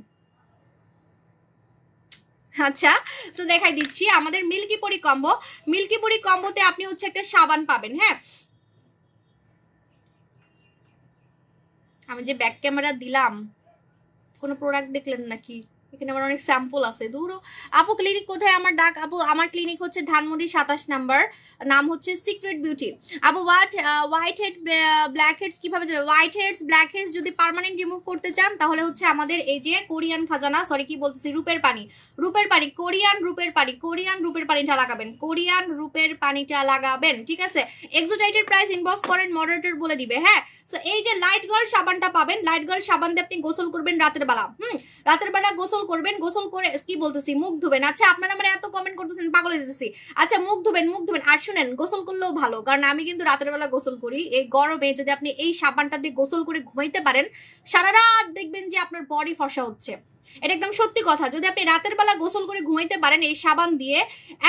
আচ্ছা, তো দেখাই দিচ্ছি আমাদের মিল্কি পরি কম্বো। মিল্কি পরি কম্বোতে আপনি হচ্ছে একটা সাবান পাবেন। হ্যাঁ, আমি যে ব্যাক ক্যামেরা দিলাম, কোনো প্রোডাক্ট দেখলেন নাকি? এখানে আমার অনেক স্যাম্পল আছে। দূরও আপু ক্লিনিক কোথায় আমার? ডাক আপু, আমার ক্লিনিক হচ্ছে ধানমন্ডি 27 নাম্বার, নাম হচ্ছে সিক্রেট বিউটি। আপু হোয়াইট হেড ব্ল্যাক হেডস কিভাবে যাবে? হোয়াইট হেডস ব্ল্যাক হেডস যদি পার্মানেন্ট রিমুভ করতে চান, তাহলে হচ্ছে আমাদের এই যে কোরিয়ান খাজানা, সরি কি বলতেছি, রূপের পানি, রূপের পানি, কোরিয়ান রূপের পানি, কোরিয়ান রূপের পানিটা লাগাবেন, কোরিয়ান রূপের পানিটা লাগাবেন, ঠিক আছে? এক্সোটাইটের প্রাইস ইনবক্স করেন, মডারেটর বলে দিবে। হ্যাঁ, সো এই যে লাইট গার্ল সাবানটা পাবেন, লাইট গার্ল সাবান দিয়ে আপনি গোসল করবেন রাতের বেলা। রাতের বেলা গোসল করবেন, গোসল করে কি বলতেছি, মুখ ধুবেন। আচ্ছা, আপনারা মানে এত কমেন্ট করতেছেন, পাগল হয়ে যেতেছি। আচ্ছা, মুখ ধুবেন, মুখ ধুবেন। আর শুনেন, গোসল করলেও ভালো, কারণ আমি কিন্তু রাতের বেলা গোসল করি। এই গরমে যদি আপনি এই সাবানটা দিয়ে গোসল করে ঘুমাইতে পারেন, সারা রাত দেখবেন যে আপনার বডি ফর্সা হচ্ছে। এটা একদম সত্যি কথা। যদি আপনি রাতের বেলা গোসল করে ঘুমাইতে পারেন এই সাবান দিয়ে,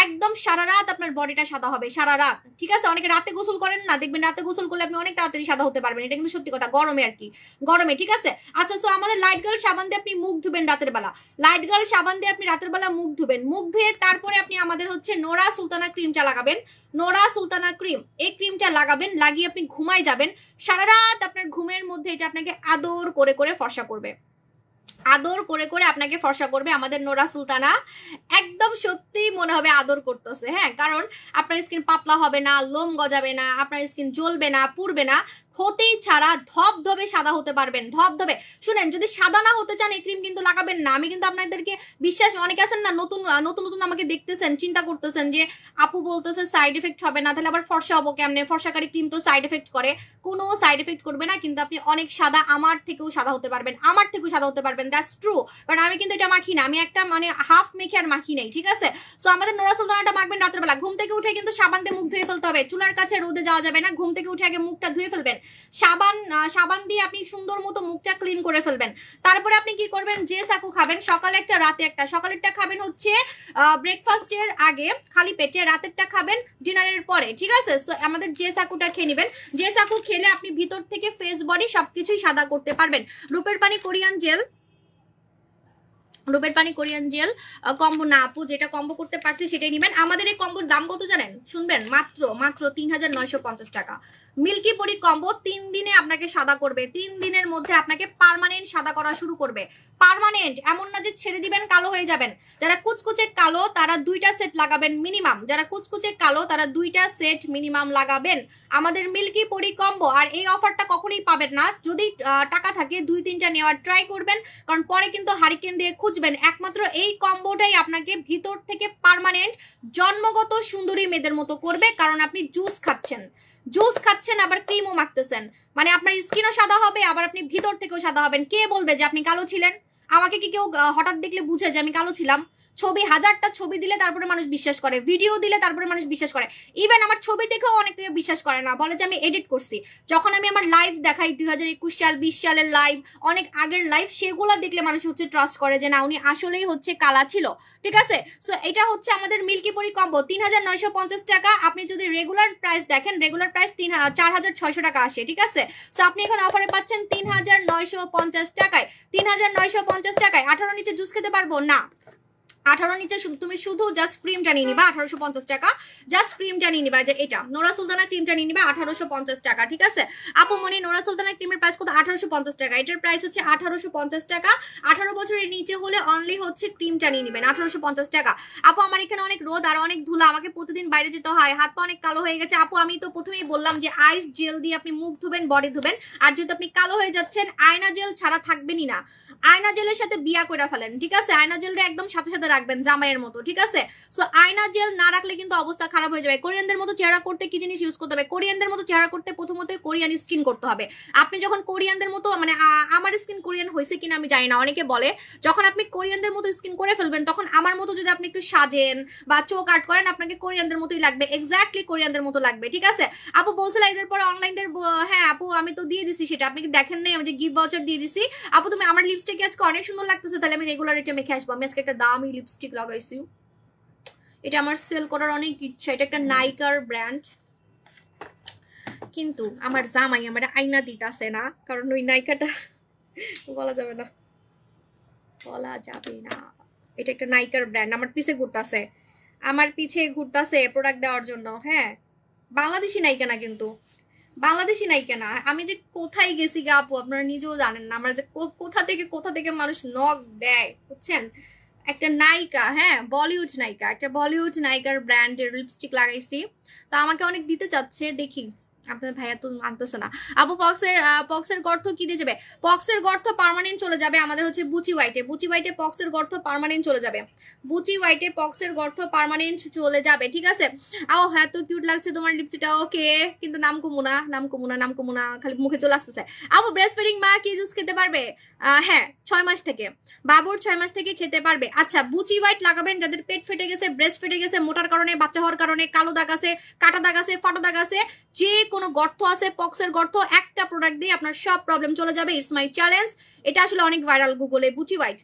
একদম সারা রাত আপনার বডিটা সাদা হবে, সারা রাত, ঠিক আছে? অনেকে রাতে গোসল করেন না, দেখবেন রাতে গোসল করলে আপনি অনেক তাড়াতাড়ি সাদা হতে পারবেন। এটা কিন্তু সত্যি কথা, গরমে আর কি, গরমে, ঠিক আছে? আচ্ছা, সো আমাদের লাইট গার্ল সাবান দিয়ে আপনি মুখ ধুবেন রাতের বেলা, লাইট গার্ল সাবান দিয়ে আপনি রাতের বেলা মুখ ধুবেন, মুখ ধুয়ে তারপরে আপনি আমাদের হচ্ছে নোরা সুলতানা ক্রিমটা লাগাবেন, নোরা সুলতানা ক্রিম, এই ক্রিমটা লাগাবেন, লাগিয়ে আপনি ঘুমাই যাবেন। সারা রাত আপনার ঘুমের মধ্যে এটা আপনাকে আদর করে করে ফর্সা করবে, আদর করে করে আপনাকে ফর্সা করবে আমাদের নোরা সুলতানা। একদম সত্যি মনে হবে আদর করতেছে। হ্যাঁ, কারণ আপনার স্কিন পাতলা হবে না, লোম গজাবে না, আপনার স্কিন জ্বলবে না, পুড়বে না, হতেই ছাড়া ধবধবে সাদা হতে পারবেন, ধবধবে। শুনেন, যদি সাদা না হতে চান এই ক্রিম কিন্তু লাগাবেন না। আমি কিন্তু আপনাদেরকে বিশ্বাস, অনেকে আছেন না নতুন নতুন নতুন আমাকে দেখতেছেন, চিন্তা করতেছেন যে আপু বলতেছে সাইড এফেক্ট হবে না, তাহলে আবার ফর্সা হবো কেমনে? ফর্সাকারী ক্রিম তো সাইড এফেক্ট করে। কোনো সাইড এফেক্ট করবে না, কিন্তু আপনি অনেক সাদা, আমার থেকেও সাদা হতে পারবেন, আমার থেকেও সাদা হতে পারবেন। দ্যাটস ট্রু, কারণ আমি কিন্তু এটা মাখি না, আমি একটা মানে হাফ মেখে আর মাখি নাই, ঠিক আছে? সো আমাদের নোরা সুলতানাটা মাখবেন রাতের বেলা, ঘুম থেকে উঠে কিন্তু সাবান দিয়ে মুখ ধুয়ে ফেলতে হবে, চুলার কাছে রোদে যাওয়া যাবে না, ঘুম থেকে উঠে আগে মুখটা ধুয়ে ফেলবেন, সাবান দিয়ে আপনি সুন্দর মতো মুখটা ক্লিন করে ফেলবেন। তারপরে আপনি কি করবেন, যে সাকু খাবেন, সকালে একটা রাতে একটা। সকালেরটা খাবেন হচ্ছে ব্রেকফাস্টের আগে খালি পেটে, রাতেরটা খাবেন ডিনারের পরে, ঠিক আছে? সো আমাদের যে সাকুটা খেয়ে নেবেন, যে সাকু খেলে আপনি ভিতর থেকে ফেস বডি সবকিছুই সাদা করতে পারবেন। রূপের পানি কোরিয়ান জেল, রূপের পানি কোরিয়ান জেল কম্বো না আপু, যেটা কম্বো করতে পারছি সেটাই নেবেন। আমাদের এই কম্বোর দাম কত জানেন? শুনবেন, মাত্র মাত্র ৩,৯৫০ টাকা। মিল্কি পরি কম্বো ৩ দিনে আপনাকে সাদা করবে, ৩ দিনের মধ্যে আপনাকে পার্মানেন্ট সাদা করা শুরু করবে। পার্মানেন্ট, এমন না যে ছেড়ে দিবেন কালো হয়ে যাবেন। যারা কুচকুচে কালো তারা 2টা সেট লাগাবেন মিনিমাম, যারা কুচকুচে কালো তারা 2টা সেট মিনিমাম লাগাবেন। আমাদের মিল্কি পরি কম্বো, আর এই অফারটা কখনোই পাবেন না। যদি টাকা থাকে 2-3টা নেওয়ার ট্রাই করবেন, কারণ পরে কিন্তু হারিকেন দিয়ে খুঁজবেন। একমাত্র এই কম্বোটাই আপনাকে ভিতর থেকে পার্মানেন্ট জন্মগত সুন্দরী মেয়েদের মতো করবে, কারণ আপনি জুস খাচ্ছেন আবার ক্রিমও মাখতেছেন, মানে আপনার স্কিনও সাদা হবে, আবার আপনি ভিতর থেকেও সাদা হবেন। কে বলবে যে আপনি কালো ছিলেন? আমাকে কি কেউ হঠাৎ দেখলে বুঝে যে আমি কালো ছিলাম? ছবি, 1000টা ছবি দিলে তারপরে মানুষ বিশ্বাস করে, ভিডিও দিলে তারপরে মানুষ বিশ্বাস করে। ইভেন আমার ছবি দেখেও অনেকে বিশ্বাস করে না, বলে যে আমি এডিট করছি। যখন আমি আমার লাইভ দেখাই 2021 সাল 20 সালের লাইভ, অনেক আগের লাইভ, সেগুলো দেখলে মানুষ হচ্ছে ট্রাস্ট করে যে না উনি আসলেই হচ্ছে কালা ছিল। ঠিক আছে, সো এটা হচ্ছে আমাদের মিল্কি পরি কম্বো ৩,৯৫০ টাকা। আপনি যদি রেগুলার প্রাইস দেখেন, রেগুলার প্রাইস 4,600 টাকা আসে। ঠিক আছে, সো আপনি এখন অফারে পাচ্ছেন ৩,950 টাকায়। ৩,950 টাকায় 18 নিচে জুস খেতে পারবো না। 18 নিচে তুমি শুধু জাস্ট ক্রিমটা নিয়ে নিবা 1850 টাকা, জাস্ট ক্রিমটা নিয়ে নিবা, যে এটা নোরা সুলতানা ক্রিমটা নিয়ে নিবা 1850 টাকা। ঠিক আছে আপু মনি, নোরা সুলতানা ক্রিমের প্রাইস কত? 1850 টাকা। এটার প্রাইস হচ্ছে 1850 টাকা। 18 বছরের নিচে হলে অনলি হচ্ছে ক্রিমটা নিয়ে নেবেন 1850 টাকা। আপু আমার এখানে অনেক রোদ আর অনেক ধুলা, আমাকে প্রতিদিন বাইরে যেতে হয়, হাত পা অনেক কালো হয়ে গেছে। আপু আমি তো প্রথমেই বললাম যে আইস জেল দিয়ে আপনি মুখ ধুবেন, বডি ধুবেন। আর যেহেতু আপনি কালো হয়ে যাচ্ছেন, আয়না জেল ছাড়া থাকবেনই না। আয়না জেলের সাথে বিয়া করে ফেলেন। ঠিক আছে, আয়না জেলটা একদম সাথে সাথে রাখবেন জামাইয়ের মতো। ঠিক আছে, সো আয়না জেল না রাখলে কিন্তু অবস্থা খারাপ হয়ে যাবে। কোরিয়ানদের মতো চেহারা করতে কি জিনিস ইউজ করতে হবে? কোরিয়ানদের মতো চেহারা করতে প্রথমত কোরিয়ান স্কিন করতে হবে। আপনি যখন কোরিয়ানদের মতো, মানে আমার স্কিন কোরিয়ান হয়েছে কিনা আমি জানি না, অনেকে বলে, যখন আপনি কোরিয়ানদের মতো স্কিন করে ফেলবেন, তখন আমার মতো যদি আপনি একটু সাজেন বা চোখ আর্ট করেন, আপনাকে কোরিয়ানদের মতোই লাগবে, এক্স্যাক্টলি কোরিয়ানদের মতো লাগবে। ঠিক আছে আপু বলছিল এদের পরে অনলাইনদের, হ্যাঁ আপু আমি তো দিয়ে দিছি সেটা, আপনি কি দেখেন নাই? আমি যে গিফট ভাউচার দিয়ে দিছি। আপু তুমি আমার লিপস্টিক আজকে অনেক সুন্দর লাগতেছে, তাহলে আমি রেগুলার এটা মেখে আসবো। আমি আজকে একটা দামি লিপস্টিক লাগাইছি, এটা আমার সেল করার অনেক ইচ্ছা। এটা একটা নাইকার ব্র্যান্ড, কিন্তু আমার জামাই আমার আইনা দিতাছে না, কারণ ওই নাইকাটা বলা যাবে না, বলা যাবে না। এটা একটা নাইকার ব্র্যান্ড, আমার পিছে ঘুরতাছে প্রোডাক্ট দেওয়ার জন্য। হ্যাঁ বাংলাদেশি নায়িকা না, কিন্তু বাংলাদেশি নায়িকা না। আমি যে কোথায় গেছি গা আপু আপনারা নিজেও জানেন না, আমরা যে কোথা থেকে মানুষ নক দেয় বুঝছেন। একটা নায়িকা, হ্যাঁ বলিউড নায়িকা, একটা বলিউড নায়িকার ব্র্যান্ডের লিপস্টিক লাগাইছি, তো আমাকে অনেক দিতে চাচ্ছে, দেখি। আপনার ভাইয়া তো মানতেছে না। আপু পক্সের গর্ত কি দিয়ে যাবে? পক্সের গর্ত পার্মানেন্ট চলে যাবে আমাদের হচ্ছে বুচি হোয়াইটে পক্সের গর্ত পার্মানেন্ট চলে যাবে। বুচি হোয়াইটে পক্সের গর্ত পার্মানেন্ট চলে যাবে। ঠিক আছে, হ্যাঁ তো কিউট লাগছে তোমার লিপস্টিকটা, ওকে, কিন্তু নাম কমুনা খালি মুখে চলে আসতেছে। আপু ব্রেস্ট ফিডিং মা কি জুস খেতে পারবে? হ্যাঁ 6 মাস থেকে, বাবুর 6 মাস থেকে খেতে পারবে। আচ্ছা বুচি হোয়াইট লাগাবেন যাদের পেট ফেটে গেছে, ব্রেস্ট ফেটে গেছে, মোটার কারণে, বাচ্চা হওয়ার কারণে, কালো দাগ আছে, কাটা দাগ আছে, ফাটা দাগ আছে, যে কোনো গর্ত আছে, পক্সের গর্ত, একটা প্রোডাক্ট দিয়ে আপনার সব প্রবলেম চলে যাবে। It's my challenge. এটা আসলে অনেক ভাইরাল গুগলে, বুচি হোয়াইট।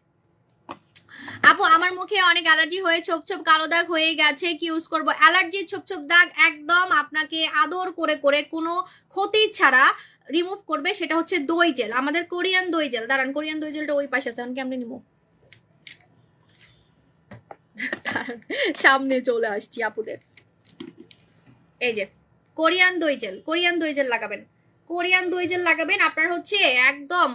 আপু আমার মুখে অনেক অ্যালার্জি হয়ে ছোপ ছোপ কালো দাগ হয়ে গেছে, কি ইউজ করব? অ্যালার্জি ছোপ ছোপ দাগ একদম আপনাকে আদর করে করে কোনো ক্ষতি ছাড়া রিমুভ করবে, সেটা হচ্ছে দই জেল, আমাদের কোরিয়ান দই জেল। দাঁড়ান, কোরিয়ান দই জেলটা ওই পাশে আছে, কেমনে নিব? সামনে চলে আসছি আপুদের। এই যে কোরিয়ান দই জেল লাগাবেন, আপনার হচ্ছে একদম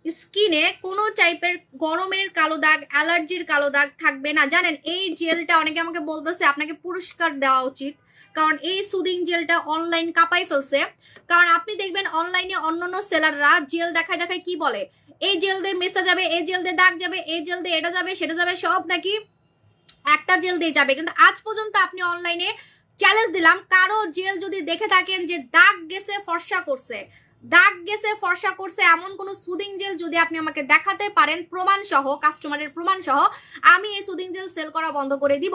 স্কিনে কোনো টাইপের গরমের কালো দাগ, অ্যালার্জির কালো দাগ থাকবে না। জানেন এই জেলটা, অনেকে আমাকে বলতেছে আপনাকে পুরস্কার দেওয়া উচিত, কারণ এই সুদিং জেলটা অনলাইন কাঁপাই ফেলছে। কারণ আপনি দেখবেন অনলাইনে অন্যান্য সেলাররা জেল দেখায় কি বলে, এই জেল দিয়ে মেসা যাবে, এই জেল দিয়ে দাগ যাবে, এই জেল দিয়ে এটা যাবে সেটা যাবে, সব নাকি একটা জেল দিয়ে যাবে। কিন্তু আজ পর্যন্ত আপনি অনলাইনে চ্যালেঞ্জ দিলাম, কারো জেল যদি দেখে থাকেন যে দাগ গেছে ফর্সা করছে এমন কোন সুদিং জেল যদি আপনি আমাকে দেখাতে পারেন প্রমাণ সহ, কাস্টমারের প্রমাণ সহ, আমি এই সুদিং জেল সেল করা বন্ধ করে দিব।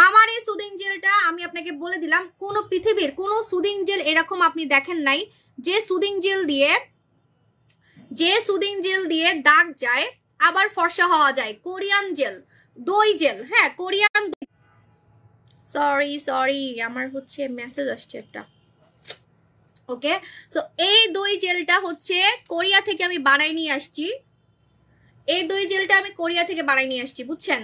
আমার এই সুদিং জেলটা আমি আপনাকে বলে দিলাম, কোন পৃথিবীর কোন সুদিং জেল এরকম আপনি দেখেন নাই যে সুদিং জেল দিয়ে দাগ যায় আবার ফর্সা হওয়া যায়। কোরিয়ান জেল, দই জেল, হ্যাঁ কোরিয়ান, সরি আমার হচ্ছে মেসেজ আসছে একটা। ওকে, সো এই দই জেলটা হচ্ছে কোরিয়া থেকে আমি বানাই নিয়ে আসছি। এই দই জেলটা আমি কোরিয়া থেকে বানাই নিয়ে আসছি, বুঝছেন?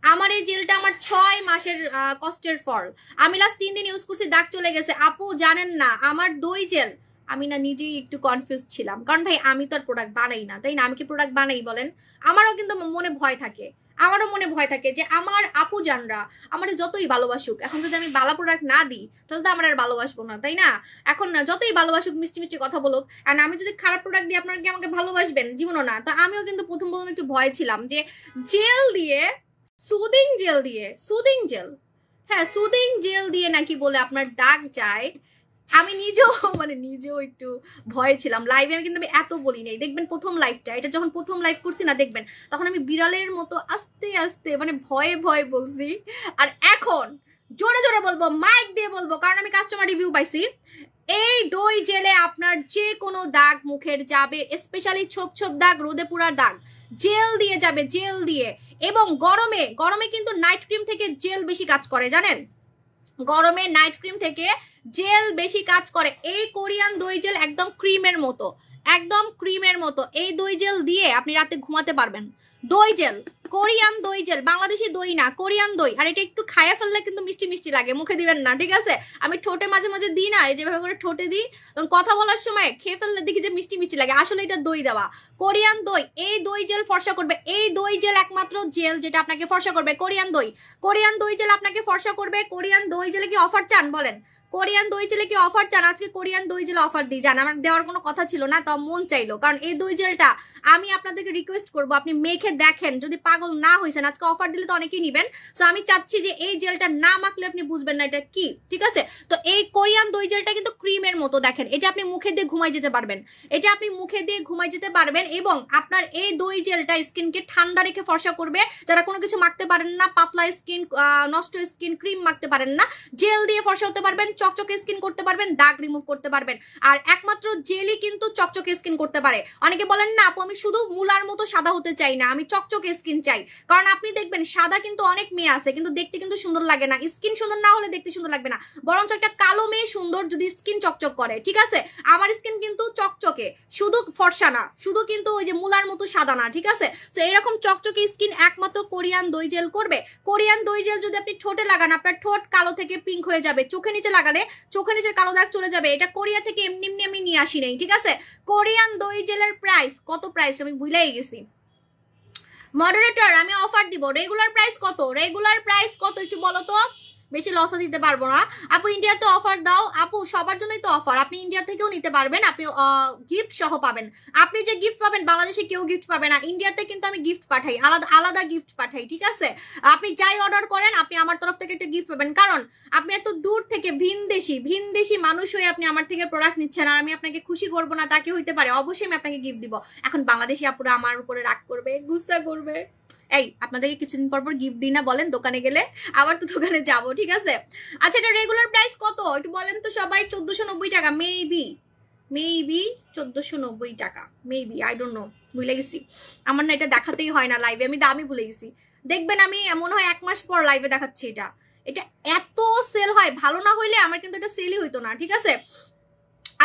আমার এই জেলটা আমার 6 মাসের কষ্টের ফল। আমি লাস্ট 3 দিন ইউজ করছি, দাগ চলে গেছে। আপু জানেন না আমার দই জেল, আমি না নিজেই একটু কনফিউজ ছিলাম, কারণ ভাই আমি তো আর প্রোডাক্ট বানাই না, তাই না? আমি কি প্রোডাক্ট বানাই বলেন? আমারও কিন্তু মনে ভয় থাকে, আমারও মনে ভয় থাকে যে আমার আপু জানরা আমার যতই ভালোবাসুক, এখন যদি আমি ভালো প্রোডাক্ট না দিই তাহলে তো আমার আর ভালোবাসবো না, তাই না? এখন না যতই ভালোবাসুক, মিষ্টি মিষ্টি কথা বলুক, আর আমি যদি খারাপ প্রোডাক্ট দিই আপনারা কি আমাকে ভালোবাসবেন? জীবনও না। তো আমিও কিন্তু প্রথম একটু ভয় ছিলাম যে জেল দিয়ে, সুদিং জেল দিয়ে, সুদিং জেল, হ্যাঁ সুদিং জেল দিয়ে নাকি বলে আপনার দাগ যায়। আমি নিজেও একটু ভয় ছিলাম। লাইভে আমি কিন্তু আমি এত বলি নাই, দেখবেন প্রথম লাইভটা, এটা যখন প্রথম লাইভ করছি না, দেখবেন তখন আমি বিড়ালের মতো আস্তে আস্তে ভয়ে ভয়ে বলছি। আর এখন জোরে জোরে বলবো, মাইক দিয়ে বলবো, কারণ আমি কাস্টমার রিভিউ পাইছি। এই দই জেলে আপনার যে কোনো দাগ মুখের যাবে, স্পেশালি ছোপ ছোপ দাগ, রোদে পুরার দাগ, জেল দিয়ে যাবে, জেল দিয়ে। এবং গরমে গরমে কিন্তু নাইট ক্রিম থেকে জেল বেশি কাজ করে, জানেন? গরমে নাইট ক্রিম থেকে জেল বেশি কাজ করে। এই কোরিয়ান দই জেল একদম ক্রিমের মতো, একদম ক্রিমের মতো। এই দই জেল দিয়ে আপনি রাতে ঘুমাতে পারবেন। দই জেল, কোরিয়ান দই জেল, বাংলাদেশি দই না, কোরিয়ান দই। আর এটা একটু খাইয়া ফেললে কিন্তু মিষ্টি মিষ্টি লাগে, মুখে দিবেন না, ঠিক আছে? আমি ঠোঁটে মাঝে মাঝে দিই না, এই যেভাবে করে ঠোঁটে দিই, তখন কথা বলার সময় খেয়ে ফেললে দেখি যে মিষ্টি মিষ্টি লাগে, আসলে এটা দই দেওয়া, কোরিয়ান দই। এই দই জেল ফর্সা করবে, এই দই জেল একমাত্র জেল যেটা আপনাকে ফর্সা করবে, কোরিয়ান দই। কোরিয়ান দই জেল আপনাকে ফর্সা করবে। কোরিয়ান দই জেলে কি অফার চান বলেন? কোরিয়ান দই জেলে কি অফার চান? আজকে কোরিয়ান দই জেলে অফার দিই, জান আমার দেওয়ার কোনো কথা ছিল না, তাও মন চাইলো, কারণ এই দই জেলটা আমি আপনাদেরকে রিকোয়েস্ট করবো আপনি মেখে দেখেন, যদি পাগল না হয়েছেন, আজকে অফার দিলে তো অনেকেই নিবেন। সো আমি চাচ্ছি যে এই জেলটা না মাখলে আপনি বুঝবেন না এটা কি, ঠিক আছে? তো এই কোরিয়ান দই জেলটা কিন্তু ক্রিমের মতো, দেখেন এটা আপনি মুখে দিয়ে ঘুমাই যেতে পারবেন, এটা আপনি মুখে দিয়ে ঘুমাই যেতে পারবেন। এবং আপনার এই দই জেলটা স্কিনকে ঠান্ডা রেখে ফর্সা করবে। যারা কোনো কিছু মাখতে পারেন না, পাতলা স্কিন, নষ্ট স্কিন, ক্রিম মাখতে পারেন না, জেল দিয়ে ফর্সা হতে পারবেন, চকচকে স্কিন করতে পারবেন, দাগ রিমুভ করতে পারবেন। আর একমাত্র জেলই কিন্তু চকচকে স্কিন করতে পারে। অনেকে বলেন না আপু আমি শুধু মুলার মতো সাদা হতে চাই না, আমি চকচকে স্কিন চাই। কারণ আপনি দেখবেন সাদা কিন্তু অনেক মেয়ে আছে, কিন্তু দেখতে কিন্তু সুন্দর লাগে না, স্কিন সুন্দর না হলে দেখতে সুন্দর লাগবে না। বরঞ্চ একটা কালো মেয়ে সুন্দর যদি স্কিন চকচক করে, ঠিক আছে? আমার স্কিন কিন্তু চকচকে, শুধু ফর্সা না, শুধু কিন্তু ওই যে মুলার মতো সাদা না, ঠিক আছে? তো এরকম চকচকে স্কিন একমাত্র কোরিয়ান দই জেল করবে। কোরিয়ান দই জেল যদি আপনি ঠোঁটে লাগান, আপনার ঠোঁট কালো থেকে পিঙ্ক হয়ে যাবে। চোখে নিচে লাগালে চোখে নিচের কালো দাগ চলে যাবে। এটা কোরিয়া থেকে এমনি এমনি আমি নিয়ে আসি নাই, ঠিক আছে? কোরিয়ান দই জেলের প্রাইস কত? প্রাইস আমি ভুলেই গেছি। মডারেটর আমি অফার দিব। রেগুলার প্রাইস কত? রেগুলার প্রাইস কত একটু বলো তো, বেশি লসে দিতে পারবো না। আপু ইন্ডিয়াতে অফার দাও। আপু সবার জন্যই তো অফার, আপনি ইন্ডিয়া থেকেও নিতে পারবেন, আপনি গিফট সহ পাবেন। আপনি যে গিফট পাবেন বাংলাদেশে কেউ গিফট পাবে না, ইন্ডিয়াতে কিন্তু আমি গিফট পাঠাই, আলাদা আলাদা গিফট পাঠাই, ঠিক আছে? আপনি যাই অর্ডার করেন আপনি আমার তরফ থেকে একটা গিফট পাবেন, কারণ আপনি এত দূর থেকে ভিনদেশি মানুষ হয়ে আপনি আমার থেকে প্রোডাক্ট নিচ্ছেন, আর আমি আপনাকে খুশি করবো না তাকে হইতে পারে? অবশ্যই আমি আপনাকে গিফট দিব। এখন বাংলাদেশি আপুরা আমার উপরে রাগ করবে, গুস্সা করবে। এই আপনাদেরকে কিছুদিন পর পর গিফট দিই না বলেন দোকানে গেলে? আবার তো দোকানে যাবো, ঠিক আছে? আচ্ছা এটা রেগুলার প্রাইস কত একটু বলেন তো সবাই? 1490 টাকা, মেবি 1490 টাকা, মেবি, আই ডোন্ট নো, ভুলে গেছি। আমার না এটা দেখাতেই হয় না লাইভে, আমি দামই ভুলে গেছি। দেখবেন আমি মনে হয় 1 মাস পর লাইভে দেখাচ্ছি এটা। এটা এত সেল হয়, ভালো না হইলে আমার কিন্তু এটা সেলই হইতো না, ঠিক আছে?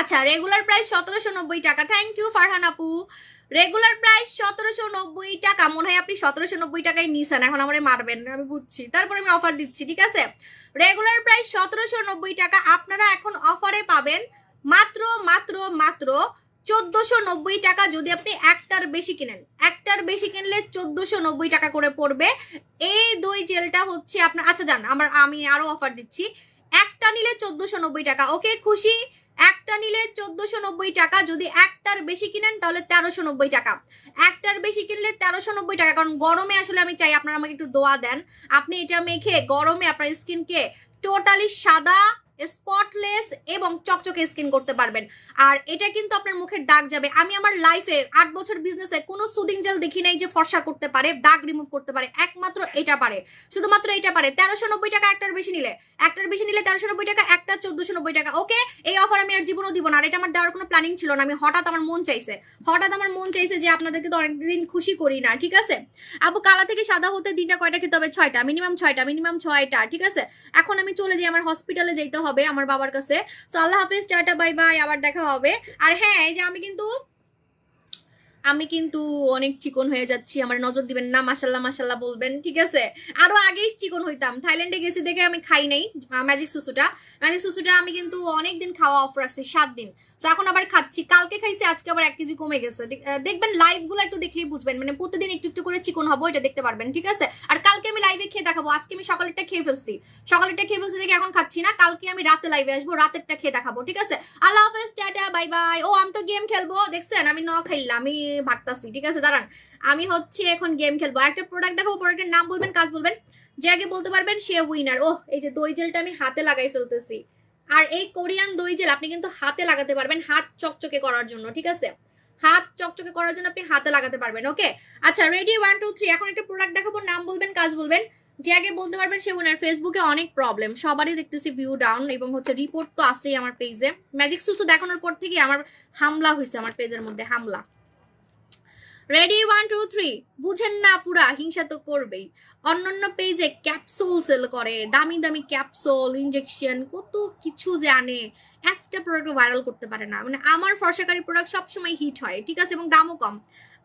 আচ্ছা রেগুলার প্রাইস 1790 টাকা। থ্যাংক ইউ ফারহান আপু। রেগুলার প্রাইস 1790 টাকা। মনে হয় আপনি 1790 টাকায় নিছেন, এখন আমারে মারবেন, আমি বুঝছি, তারপরে আমি অফার দিচ্ছি, ঠিক আছে? রেগুলার প্রাইস 1790 টাকা, আপনারা এখন অফারে পাবেন মাত্র মাত্র মাত্র 1490 টাকা। যদি আপনি একটার বেশি কিনেন, একটার বেশি কিনলে 1490 টাকা করে পড়বে। এই দই জেলটা হচ্ছে আপনার, আচ্ছা জান আমি আরো অফার দিচ্ছি। একটা নিলে 1490 টাকা, ওকে খুশি? একটা নিলে 1490 টাকা, যদি একটার বেশি কিনেন তাহলে 1390 টাকা। একটার বেশি কিনলে 1390 টাকা, কারণ গরমে আসলে আমি চাই আপনারা আমাকে একটু দোয়া দেন। আপনি এটা মেখে গরমে আপনার স্কিনকে টোটালি সাদা, স্পটলেস এবং চকচকে স্কিন করতে পারবেন। আর এটা কিন্তু আপনার মুখের দাগ যাবে। আমি আমার লাইফে 8 বছর বিজনেসে কোনো সুদিং জেল দেখি নাই যে ফর্সা করতে পারে, দাগ রিমুভ করতে পারে, একমাত্র এটা পারে, শুধুমাত্র এটা পারে। 1390 টাকা একটার বেশি নিলে, 1390 টাকা, একটা 1490 টাকা। ওকে এই অফার আমি আর জীবনও দিব না, আর এটা আমার দেওয়ার কোনো প্ল্যানিং ছিল না, আমি হঠাৎ আমার মন চাইছে যে আপনাদেরকে তো অনেকদিন খুশি করি না, ঠিক আছে? আপু কালা থেকে সাদা হতে দিনটা কয়টা খেতে হবে? 6টা, মিনিমাম 6টা, ঠিক আছে? এখন আমি চলে যাই, আমার হসপিটালে যেতে হবে আমার বাবার কাছে। সো আল্লাহ হাফেজ, টাটা, বাই বাই, আবার দেখা হবে। আর হ্যাঁ এই যে আমি কিন্তু অনেক চিকন হয়ে যাচ্ছি, আমার নজর দিবেন না, মাশাল্লাহ মাশাল্লাহ বলবেন, ঠিক আছে? আরো আগেই চিকন হইতাম, থাইল্যান্ডে গেছি দেখে আমি খাই নাই ম্যাজিক সুসুটা আমি কিন্তু অনেকদিন খাওয়া অফ রাখছি, 7 দিন। তো এখন আবার খাচ্ছি, কালকে খাইছি, আজকে আবার 1 কেজি কমে গেছে। দেখবেন লাইভ গুলো একটু দেখলেই বুঝবেন, মানে প্রতিদিন একটু একটু করে চিকন হবো, এটা দেখতে পারবেন, ঠিক আছে? আর কালকে আমি লাইভে খেয়ে দেখাবো, আজকে আমি সকালেরটা খেয়ে ফেলছি, দেখে এখন খাচ্ছি না, কালকে আমি রাতে লাইভে আসবো, রাতেরটা খেয়ে দেখাবো, ঠিক আছে? আল্লাহ হাফেজ, টাটা, বাই বাই। ও আমি তো গেম খেলবো, দেখছেন আমি ন খাইলাম, আমি ভাগতাছি, ঠিক আছে? দাঁড়ান, আমি হচ্ছে এখন গেম খেলবো, একটা প্রোডাক্ট দেখাবো, প্রোডাক্টের নাম বলবেন, কাজ বলবেন, যে আগে বলতে পারবেন সে উইনার। ও এই যে দই জেলটা আমি হাতে লাগাই ফেলতেছি, আর এই কোরিয়ান দই জেল আপনি কিন্তু হাতে লাগাতে পারবেন, হাত চকচকে করার জন্য, ঠিক আছে? হাত চকচকে করার জন্য আপনি হাতে লাগাতে পারবেন, ওকে? আচ্ছা রেডি, 1 2 3। এখন একটা প্রোডাক্ট দেখাবো, নাম বলবেন, কাজ বলবেন, যে আগে বলতে পারবেন সে উইনার। ফেসবুকে অনেক প্রবলেম, সবারই দেখতেছি ভিউ ডাউন, এবং হচ্ছে রিপোর্ট তো আছেই আমার পেজে। ম্যাজিক সুসু দেখানোর পর থেকে আমার হামলা হয়েছে, আমার পেজের মধ্যে হামলা। রেডি, 1 2 3। বুঝেন না পুরা, হিংসা তো করবেই। অন্যান্য পেজে ক্যাপসুল সেল করে, দামি দামি ক্যাপসুল, ইনজেকশন, কত কিছু যে আনে, একটা প্রোডাক্ট ভাইরাল করতে পারে না। মানে আমার ফর্সাকারী প্রোডাক্ট সবসময় হিট হয়, ঠিক আছে, এবং দামও কম।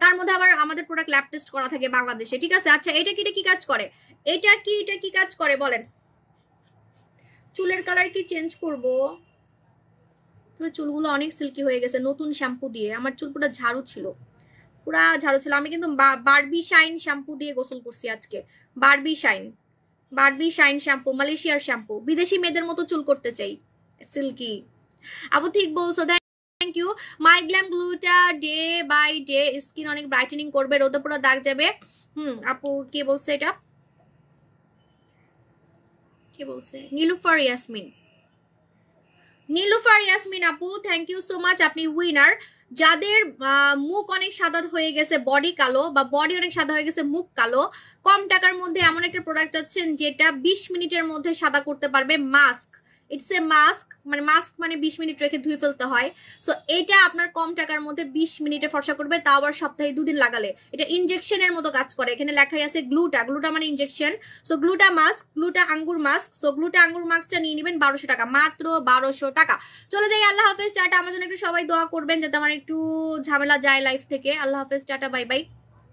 তার মধ্যে আবার আমাদের প্রোডাক্ট ল্যাব টেস্ট করা থাকে বাংলাদেশে, ঠিক আছে? আচ্ছা এটা কি কাজ করে, এটা কি কাজ করে বলেন? চুলের কালার কি চেঞ্জ করব? চুলগুলো অনেক সিল্কি হয়ে গেছে নতুন শ্যাম্পু দিয়ে, আমার চুল পুরো ঝাড়ু ছিল, আমি কিন্তু বারবি শাইন শ্যাম্পু দিয়ে গোসল করছি আজকে। বারবি শাইন শ্যাম্পু, মালয়েশিয়ার শ্যাম্পু, বিদেশি মেয়েদের মতো চুল করতে চাই, সিল্কি। আপু ঠিক বলছো, thank you. My glam gluta day by day skin অনেক ব্রাইটেনিং করবে, রোদে পুরো দাগ যাবে। আপু কে বলছে এটা, কে বলছে? নীলুফার ইয়াসমিন আপু, থ্যাংক ইউ সো মাচ, আপনি উইনার। যাদের মুখ অনেক সাদা হয়ে গেছে, বডি কালো, বা বডি অনেক সাদা হয়ে গেছে, মুখ কালো, কম টাকার মধ্যে এমন একটা প্রোডাক্ট চাচ্ছেন যেটা 20 মিনিটের মধ্যে সাদা করতে পারবে, মাস্ক। ইটস এ মাস্ক, মানে 20 মিনিট রেখে ধুয়ে ফেলতে হয়। সো এটা আপনার কম টাকার মধ্যে 20 মিনিটে ফর্সা করবে, তাও আবার সপ্তাহে 2 দিন লাগালে। এটা ইনজেকশনের মতো কাজ করে, এখানে লেখাই আছে গ্লুটা মানে ইনজেকশন। সো গ্লুটা মাস্ক, গ্লুটা আঙ্গুর মাস্ক। সো গ্লুটা আঙ্গুর মাস্কটা নিয়ে নেবেন 1200 টাকা, মাত্র 1200 টাকা। চলে যাই, আল্লাহ হাফেজ, টাটা। আমার জন্য একটু সবাই দোয়া করবেন যাতে আমার একটু ঝামেলা যায় লাইফ থেকে। আল্লাহ হাফেজ, টাটা, বাই বাই।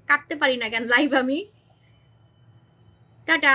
কাটতে পারি না কেন লাইভ আমি, টাটা।